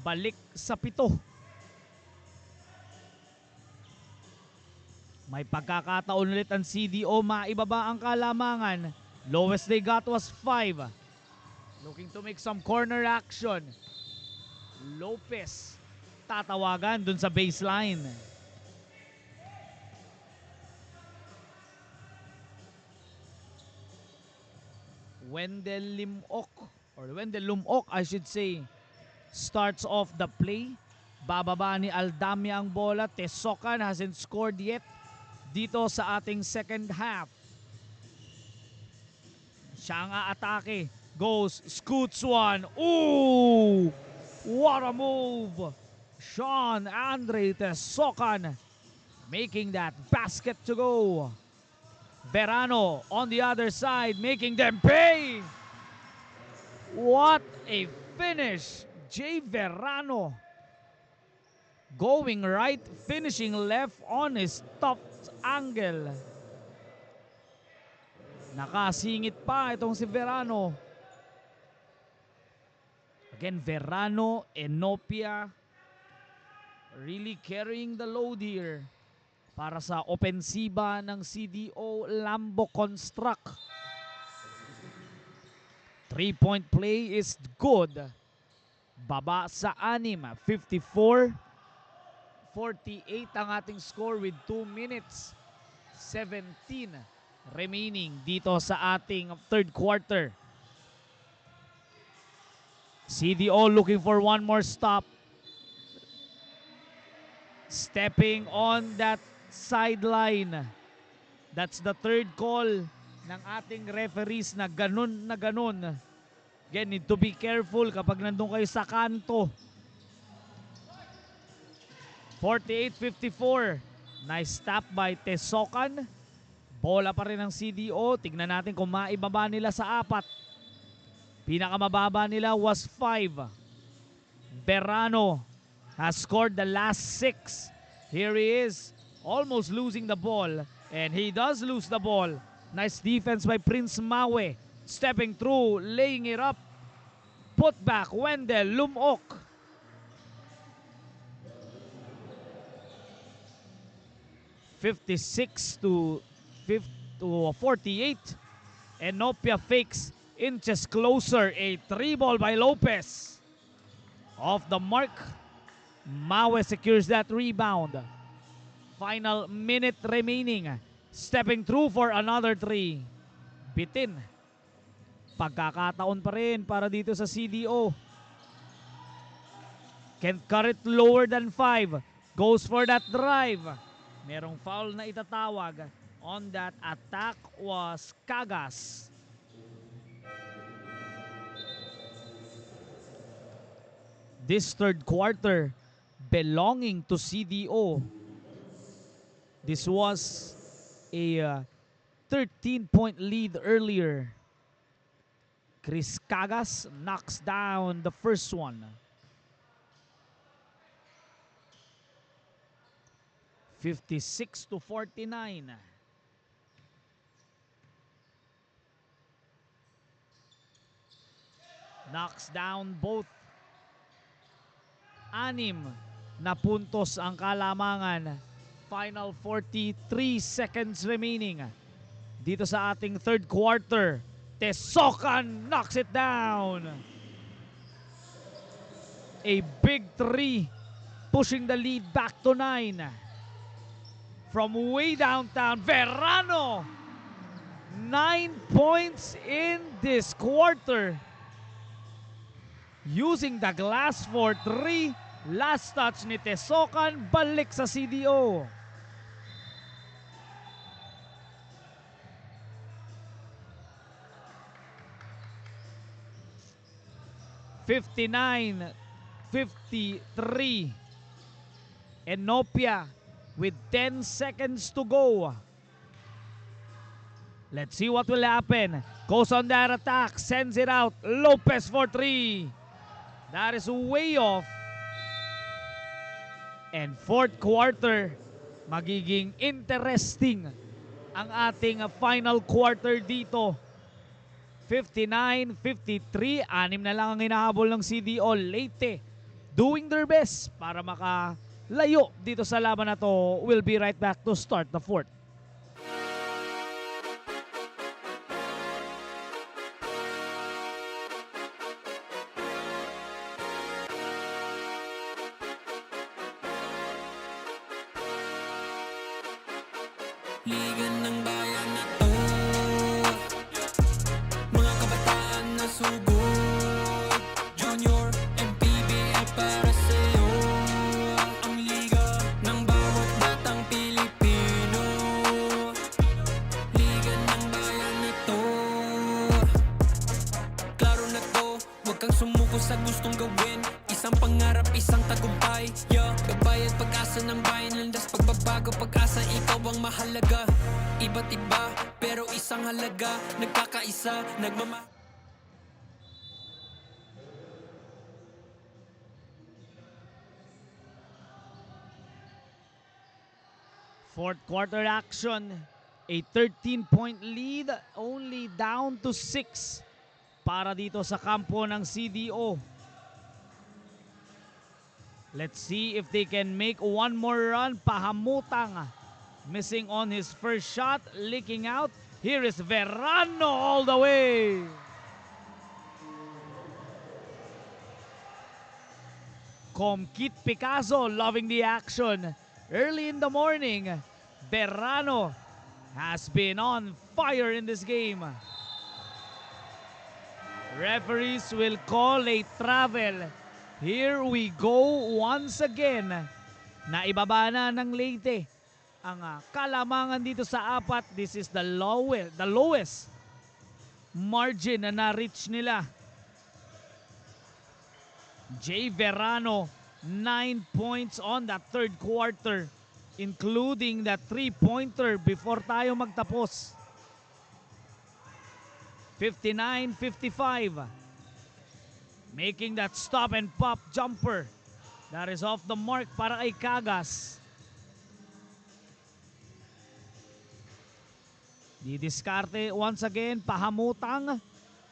Speaker 3: balik sa 7. May pagkakataon ulit ang CDO, maibaba ang kalamangan. Lowest they got was 5. Looking to make some corner action. Lopez tatawagan dun sa baseline. Wendell Lumok, I should say, starts off the play. Bababa ni Aldamia ang bola. Tesokan hasn't scored yet dito sa ating second half. Siya ang aatake. Goes, scoots one. Ooh! What a move! Sean Andre Tesokan making that basket to go. Verano on the other side making them pay. What a finish! Jay Verano going right, finishing left on his top angle. Nakasingit pa itong si Verano. Again, Verano, Enopia really carrying the load here para sa opensiba ng CDO Lambo Construct. 3-point play is good. Baba sa 6, 54-48 ang ating score with 2 minutes 17 remaining dito sa ating third quarter. CDO looking for one more stop. Stepping on that sideline. That's the third call ng ating referees na ganun na ganun. Again, need to be careful kapag nandun kayo sa kanto. 48-54. Nice stop by Tesokan. Bola pa rin ng CDO. Tignan natin kung maibaba nila sa 4. Pinakamababa nila was 5. Verano has scored the last 6. Here he is, almost losing the ball. And he does lose the ball. Nice defense by Prince Mawe. Stepping through, laying it up. Put back, Wendell Lumok. (56-48). Enopia fakes, inches closer. A 3-ball by Lopez. Off the mark. Mawe secures that rebound. Final minute remaining. Stepping through for another 3. Bitin. Pagkakataon pa rin para dito sa CDO. Can't cut it lower than 5. Goes for that drive. Merong foul na itatawag. On that attack was Cagas. This third quarter belonging to CDO. This was a 13-point lead earlier. Chris Cagas knocks down the first one. 56-49. Knocks down both. 6 na puntos ang kalamangan. Final 43 seconds remaining dito sa ating third quarter. Tesokan knocks it down. A big 3 pushing the lead back to 9. From way downtown, Verano. 9 points in this quarter. Using the glass for 3. Last touch ni Tesokan, balik sa CDO. (59-53). Enopia with 10 seconds to go. Let's see what will happen. Goes on that attack, sends it out. Lopez for 3. That is way off. And fourth quarter, magiging interesting ang ating final quarter dito. 59-53, 6 na lang ang hinahabol ng CDO. Leyte doing their best para makalayo dito sa laban na to. We'll be right back to start the fourth.
Speaker 1: Liga ng bayan na to, mga kabataan na sugod, Junior and PBL para sa'yo. Ang liga ng bawat batang Pilipino, liga ng bayan na to. Klaro na to, huwag kang sumuko sa gustong gawin. Isang pangarap, isang tagumpay, yeah. Gabay at pag-asa ng bayan, landas pagbabago, pag-asa, ikaw ang mahalaga. Iba't iba, pero isang halaga, nagkakaisa, nagmama.
Speaker 3: Fourth quarter action, a 13-point lead, only down to 6 para dito sa kampo ng CDO. Let's see if they can make one more run. Pahamutang missing on his first shot, leaking out. Here is Verano all the way. Comkit Picasso loving the action. Early in the morning, Verano has been on fire in this game. Referees will call a travel. Here we go once again. Naibaba na ng Leyte ang kalamangan dito sa apat. This is the lowest margin na na-reach nila. Jay Verano, 9 points on that third quarter, including that 3-pointer before tayo magtapos. 59-55. Making that stop and pop jumper. That is off the mark para kay Kagas. Didiskarte once again, Pahamutang.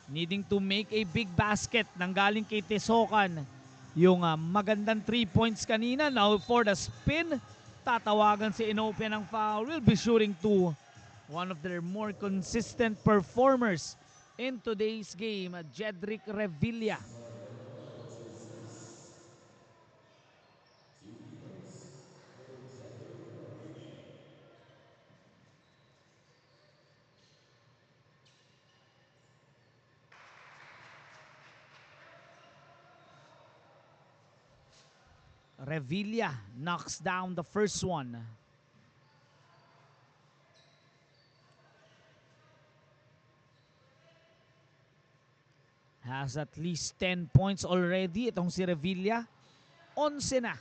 Speaker 3: Needing to make a big basket nanggaling kay Tesokan. Yung magandang 3 points kanina. Now for the spin, tatawagan si Inopia ng foul. Will be shooting to one of their more consistent performers in today's game, Jedrick Revilla. Revilla knocks down the first one. Has at least 10 points already itong si Revilla. 11 na.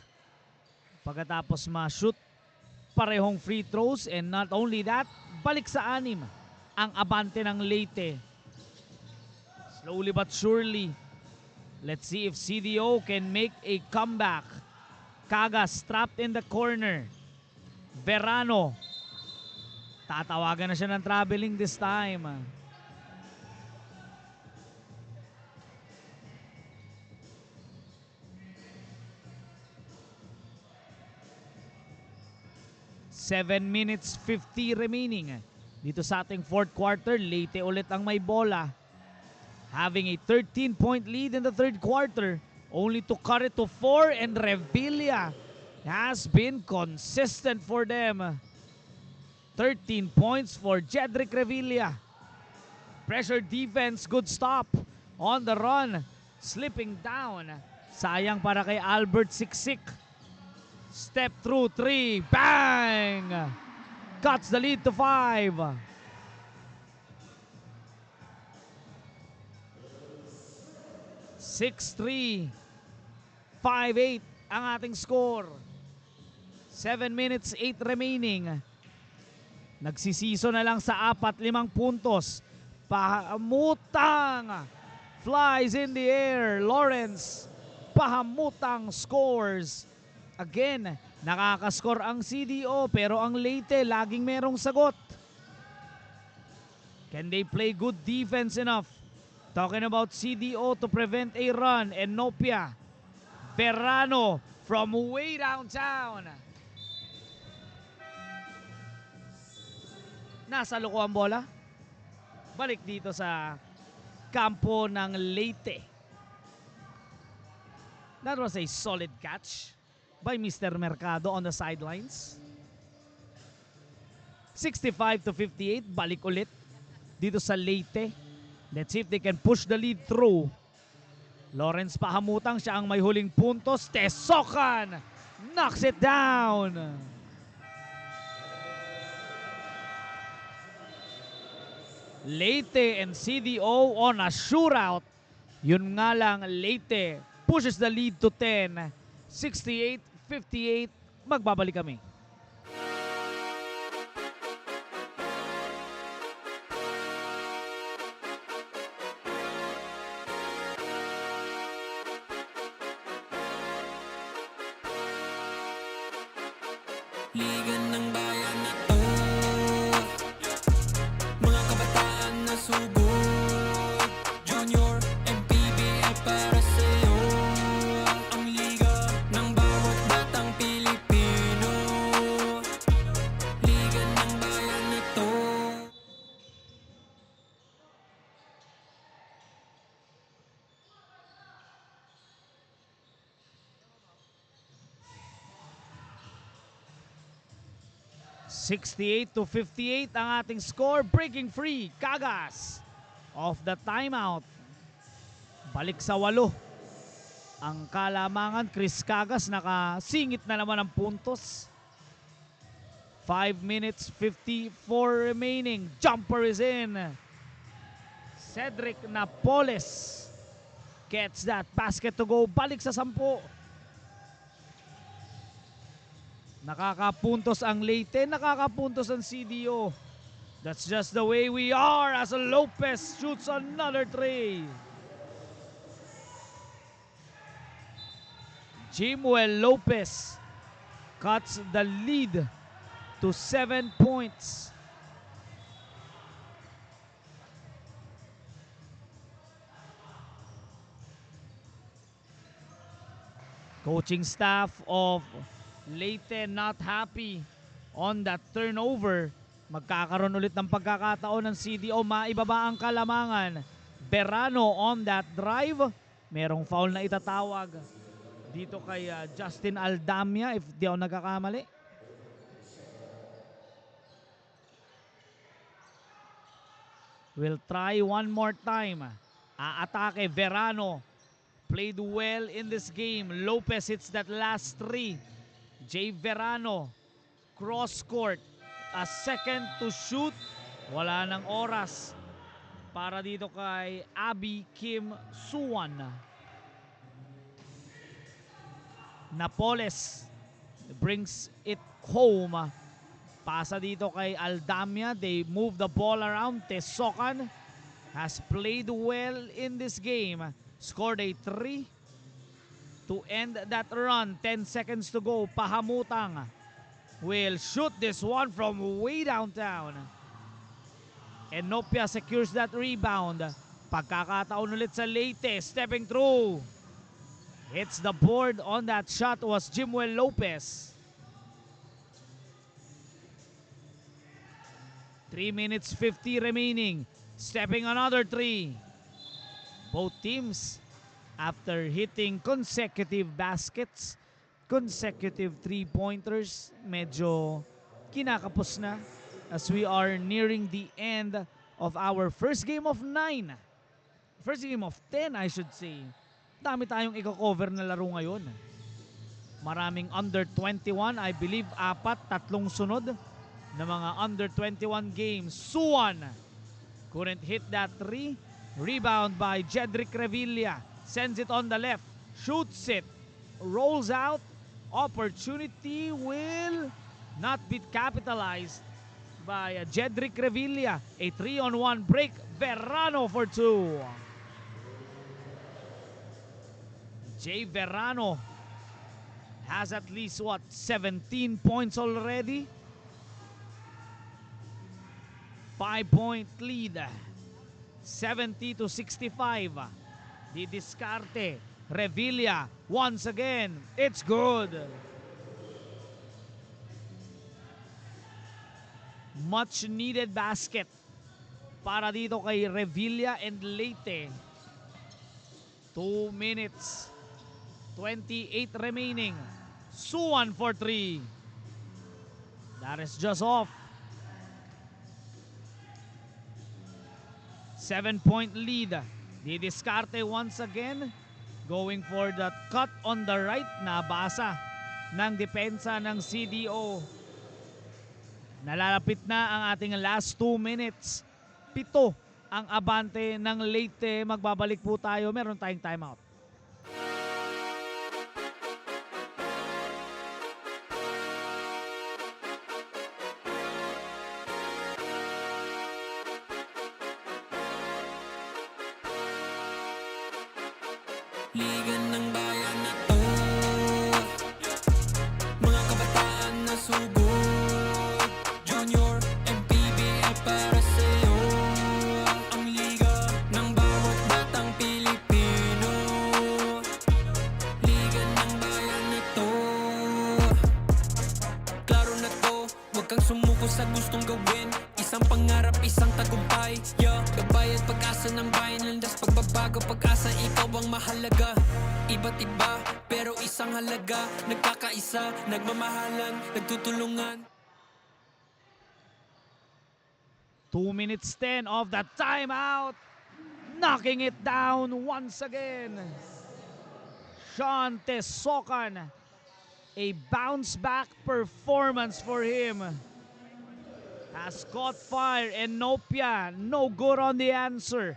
Speaker 3: Pagkatapos ma-shoot parehong free throws, and not only that, balik sa 6 ang abante ng Leyte. Slowly but surely, let's see if CDO can make a comeback. Kagas trapped in the corner. Verano. Tatawagan na siya ng traveling this time. Seven minutes 50 remaining. Dito sa ating fourth quarter, Leyte ulit ang may bola. Having a 13-point lead in the third quarter, only to cut it to 4, and Revilla has been consistent for them. 13 points for Jedrick Revilla. Pressure defense, good stop on the run. Slipping down. Sayang para kay Albert Siksik. Step through 3, bang! Cuts the lead to 5. (6-3) 5-8 ang ating score. 7 minutes 8 remaining. Nagsisiso na lang sa 4-5 puntos. Pahamutang flies in the air. Lawrence Pahamutang scores. Again, nakakascore ang CDO, pero ang Leyte laging merong sagot. Can they play good defense enough? Talking about CDO to prevent a run. Enopia Verano from way downtown. Nasa loko ang bola. Balik dito sa kampo ng Leyte. That was a solid catch by Mr. Mercado on the sidelines. 65-58, balik ulit dito sa Leyte. Let's see if they can push the lead through. Lawrence pahamutang, siya ang may huling puntos. Tesokan knocks it down. Leyte and CDO on a shootout. Yun nga lang, Leyte pushes the lead to 10. 68-58, magbabalik kami.
Speaker 1: Liga ng bayan na to, mga kabataan na sugod. Junior and PBL para sa'yo, ang liga ng bawat batang Pilipino. Liga ng bayan na to.
Speaker 3: To 58 ang ating score. Breaking free, Kagas off the timeout. Balik sa 8 ang kalamangan. Chris Kagas nakasingit na naman ng puntos. 5 minutes 54 remaining. Jumper is in. Cedric Napoles gets that basket to go. Balik sa 10. Nakakapuntos ang Leyte, nakakapuntos ang CDO. That's just the way we are as Lopez shoots another three. Jimuel Lopez cuts the lead to 7 points. Coaching staff of Leyte not happy on that turnover. Magkakaroon ulit ng pagkakataon ng CDO. Maibaba ang kalamangan. Verano on that drive. Merong foul na itatawag dito kay Justin Aldamia if di ako nagkakamali. We'll try one more time. Aatake Verano. Played well in this game. Lopez hits that last three. Jay Verano, cross court, a second to shoot. Wala nang oras para dito kay Abby Kim Suwan. Napoles brings it home. Pasa dito kay Aldamia. They move the ball around. Tesokan has played well in this game. Scored a 3 to end that run. 10 seconds to go. Pahamutang will shoot this one from way downtown. Enopia secures that rebound. Pagkakataon ulit sa Leyte. Stepping through. Hits the board on that shot was Jimuel Lopez. 3 minutes 50 remaining. Stepping another 3. Both teams, after hitting consecutive baskets, consecutive three-pointers, medyo kinakapos na as we are nearing the end of our first game of 9. First game of 10, I should say. Dami tayong i-cover na laro ngayon. Maraming under 21, I believe 4, 3 sunod na mga under 21 games. Suwan couldn't hit that 3. Rebound by Jedrick Revilla. Sends it on the left. Shoots it. Rolls out. Opportunity will not be capitalized by Jedrick Revilla. A 3-on-1 break. Verano for 2. Jay Verano has at least 17 points already. 5-point lead. 70-65. Di diskarte. Revilla once again. It's good. Much needed basket para dito kay Revilla and Leyte. 2 minutes 28 remaining. Suwan for 3. That is just off. 7-point lead. Didiskarte once again. Going for the cut on the right. Nabasa ng depensa ng CDO. Nalalapit na ang ating last 2 minutes. 7 ang abante ng Leyte. Magbabalik po tayo. Meron tayong timeout.
Speaker 1: Liga ng bayan na to, mga kabataan na sugod. Junior MPBL para sa'yo, ang liga ng bawat batang Pilipino. Liga ng bayan na to, klaro na to, huwag kang sumuko sa gustong gawin. Isang pangarap, isang tagumpay, yeah. Gabay at pag-asa ng bayan, landas pagbabago, pag-asa, ikaw ang mahalaga. Iba't iba, pero isang halaga. Nagkakaisa, nagmamahalan, nagtutulungan.
Speaker 3: 2 minutes 10 of the timeout. Knocking it down once again. Sean Tesocan. A bounce back performance for him. Has caught fire and Nopia, no good on the answer.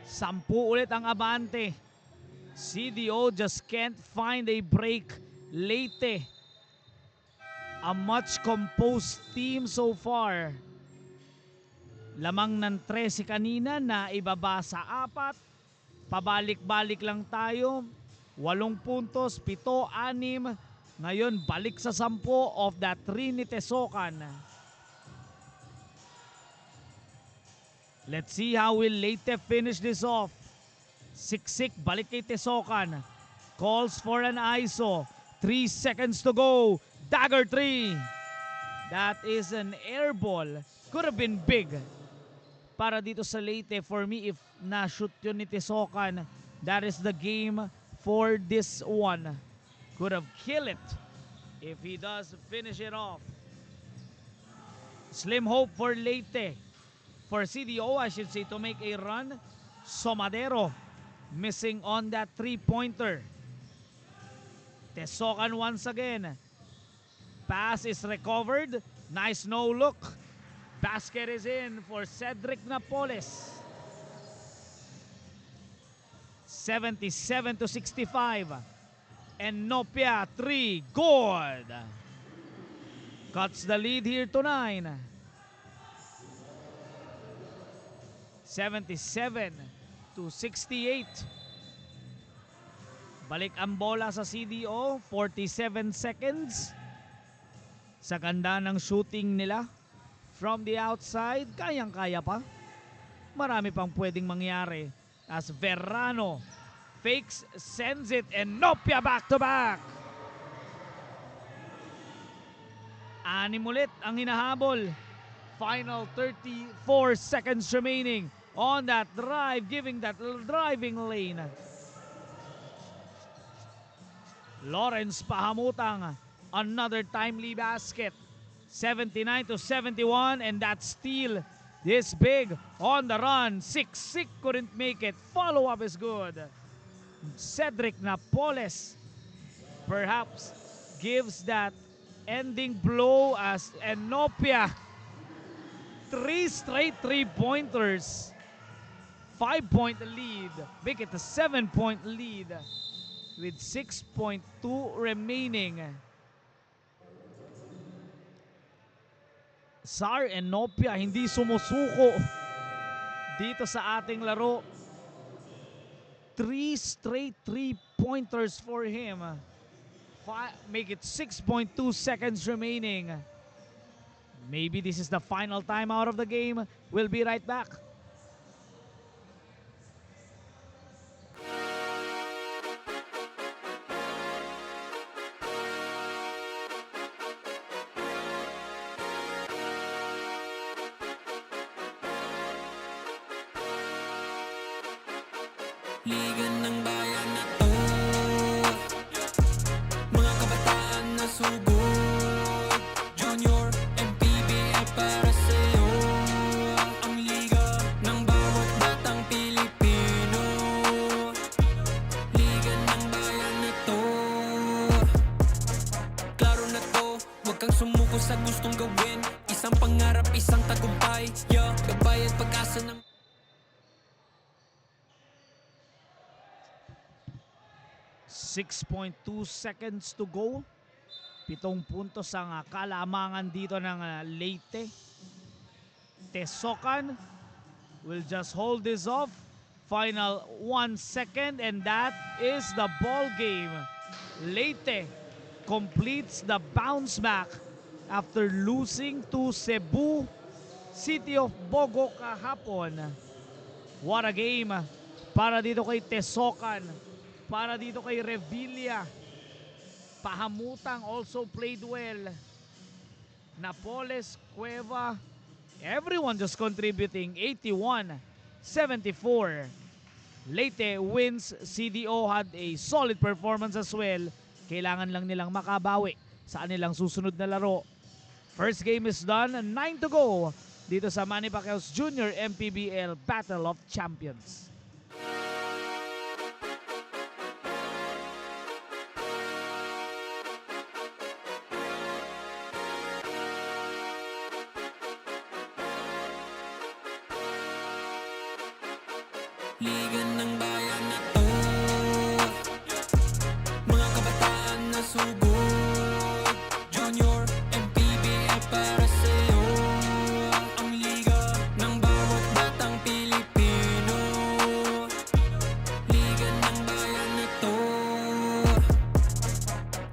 Speaker 3: 10 ulit ang abante. CDO just can't find a break. Leyte, a much composed team so far. Lamang ng 13 kanina na ibaba sa 4. Pabalik-balik lang tayo. 8 puntos, 7, 6. Ngayon, balik sa 10 of that 3 ni Tesocan. Let's see how will Leyte finish this off. Siksik, balik kay Tesocan. Calls for an ISO. 3 seconds to go. Dagger 3. That is an air ball. Could have been big para dito sa Leyte. For me, if na-shoot yun ni Tesocan, that is the game for this one. Could have killed it if he does finish it off. Slim hope for Leyte. For CDO, I should say, to make a run. Somadero missing on that 3-pointer. Tesocan once again. Pass is recovered. Nice no look. Basket is in for Cedric Napoles. 77-65. And Nopia 3, good. Cuts the lead here to 9. 77-68. Balik ang bola sa CDO, 47 seconds. Sa ganda ng shooting nila from the outside, kayang-kaya pa. Marami pang pwedeng mangyari as Verrano fakes, sends it, and Nopia back-to-back. 6 ulit ang hinahabol. Final 34 seconds remaining on that drive, giving that driving lane. Lawrence Pahamutang, another timely basket. 79-71, and that steal this big on the run. Siksik couldn't make it. Follow-up is good. Cedric Napoles perhaps gives that ending blow as Nopia 3 straight 3-pointers. 5-point lead. Make it a 7-point lead with 6.2 remaining. SAR and Nopia hindi sumusuko dito sa ating laro. 3 straight 3-pointers for him. Make it 6.2 seconds remaining. Maybe this is the final timeout of the game. We'll be right back.
Speaker 1: Liga ng bayan na to, mga kabataan na sugod. Junior MPBL para sa'yo, ang liga ng bawat batang Pilipino. Liga ng bayan na to, klaro na to, huwag kang sumuko sa gustong gawin. Isang pangarap, isang tagumpay, yeah, gabay at pag-asa ng
Speaker 3: 6.2 seconds to go. 7 puntos ang kalamangan dito ng Leyte. Tesocan will just hold this off. Final 1 second and that is the ball game. Leyte completes the bounce back after losing to Cebu City of Bogo kahapon. What a game para dito kay Tesocan, para dito kay Revilla. Pahamutang also played well. Napoles, Cueva, everyone just contributing. 81-74. Leyte wins. CDO had a solid performance as well. Kailangan lang nilang makabawi sa kanilang susunod na laro. First game is done. 9 to go dito sa Manny Pacquiao's Junior MPBL Battle of Champions.
Speaker 1: Liga ng bayan na to, mga kabataan na sugod. Junior MPBL para sa'yo, ang liga ng bawat batang Pilipino. Liga ng bayan na to,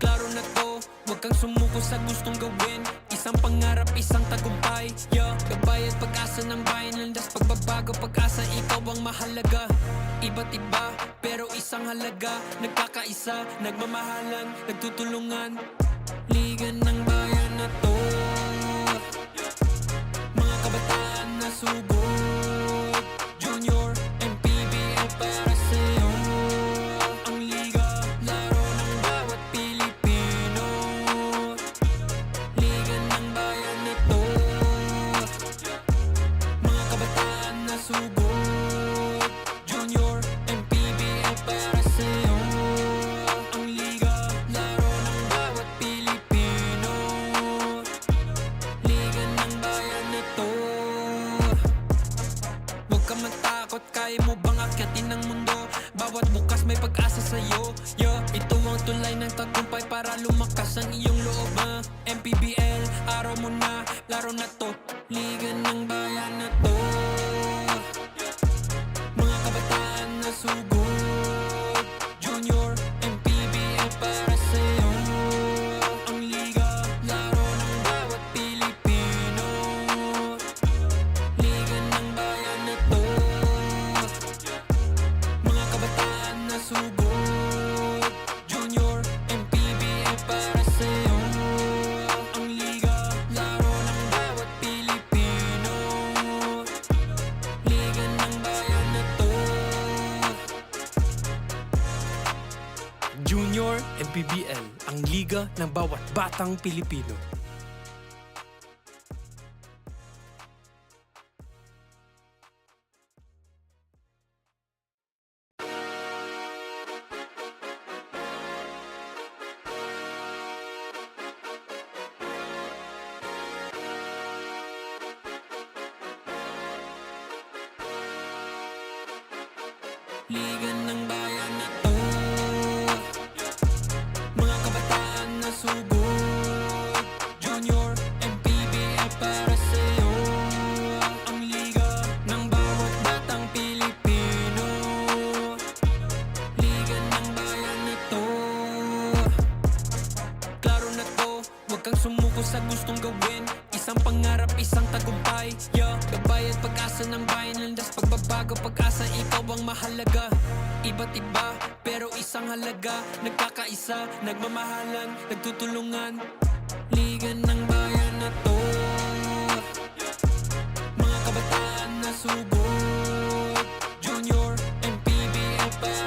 Speaker 1: klaro na to, huwag kang sumuko sa gustong gawin. Isang pangarap, isang tagumpay, yeah, gabay at pag-asa ng bayan. Landas pagbabago, pag-asa, ikaw ang mahalaga. Iba't iba, pero isang halaga. Nagkakaisa, nagmamahalan, nagtutulungan. Liga ng bayan na to, mga kabataan na sugod. Junior MPBL para sa'yo, ang liga, laro ng bawat Pilipino. Liga ng bayan na to, mga kabataan na sugod. Junior MPBL para sa'yo, ang liga, laro ng bawat Pilipino. Liga ng bayan na to, huwag ka matakot, kaya mo bang akyatin ang mundo? Bawat bukas may pag-asa sa'yo, yeah. Ito ang tulay ng tagumpay para lumakas ang iyong loob, MPBL, araw mo na, laro na to. Liga ng bayan na to, mga kabataan na sugod. Junior MPBL para sa'yo, ang liga, laro ng bawat Pilipino. Liga ng bayan na to, mga kabataan na sugod. Junior MPBL para sa'yo, ang liga, laro ng bawat Pilipino. Liga ng bayan na to,
Speaker 2: Junior MPBL, ang liga ng bawat batang Pilipino.
Speaker 1: liga ng bayan na to, mga kabataan na sugod. Junior MPBL para sa'yo, ang liga ng bawat batang Pilipino. Liga ng bayan na to, klaro na to, huwag kang sumuko sa gustong gawin. Isang pangarap, isang tagumpay, yeah. Gabay at pag-asa ng bayan. Landas pagbabago, pag-asa, ikaw ang mahalaga. Iba't iba, pero isang halaga. Nagkakaisa, nagmamahalan, nagtutulungan. Liga ng bayan na to, mga kabataan na sugod. Junior MPBL para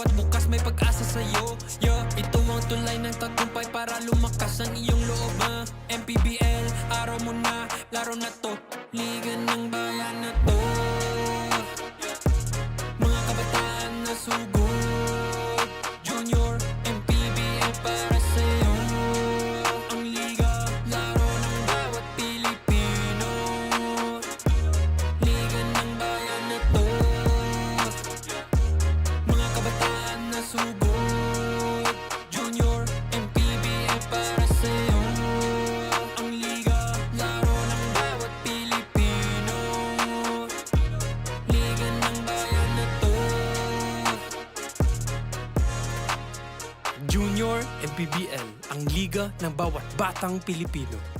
Speaker 1: bawat bukas may pag-asa sa'yo. Yeah, ito ang tulay ng tagumpay para lumakas ang iyong loob. MPBL, araw mo na, laro na to, liga ng bayan na to. Mga kabataan na sugod, Junior, MPBL para sa'yo. Ang liga, laro ng bawat Pilipino, liga ng bayan na to. Mga kabataan na sugod, Junior, MPBL para sa'yo. Ang liga, laro ng bawat Pilipino, liga ng bayan na to.
Speaker 2: Junior MPBL, ang liga ng bawat batang Pilipino.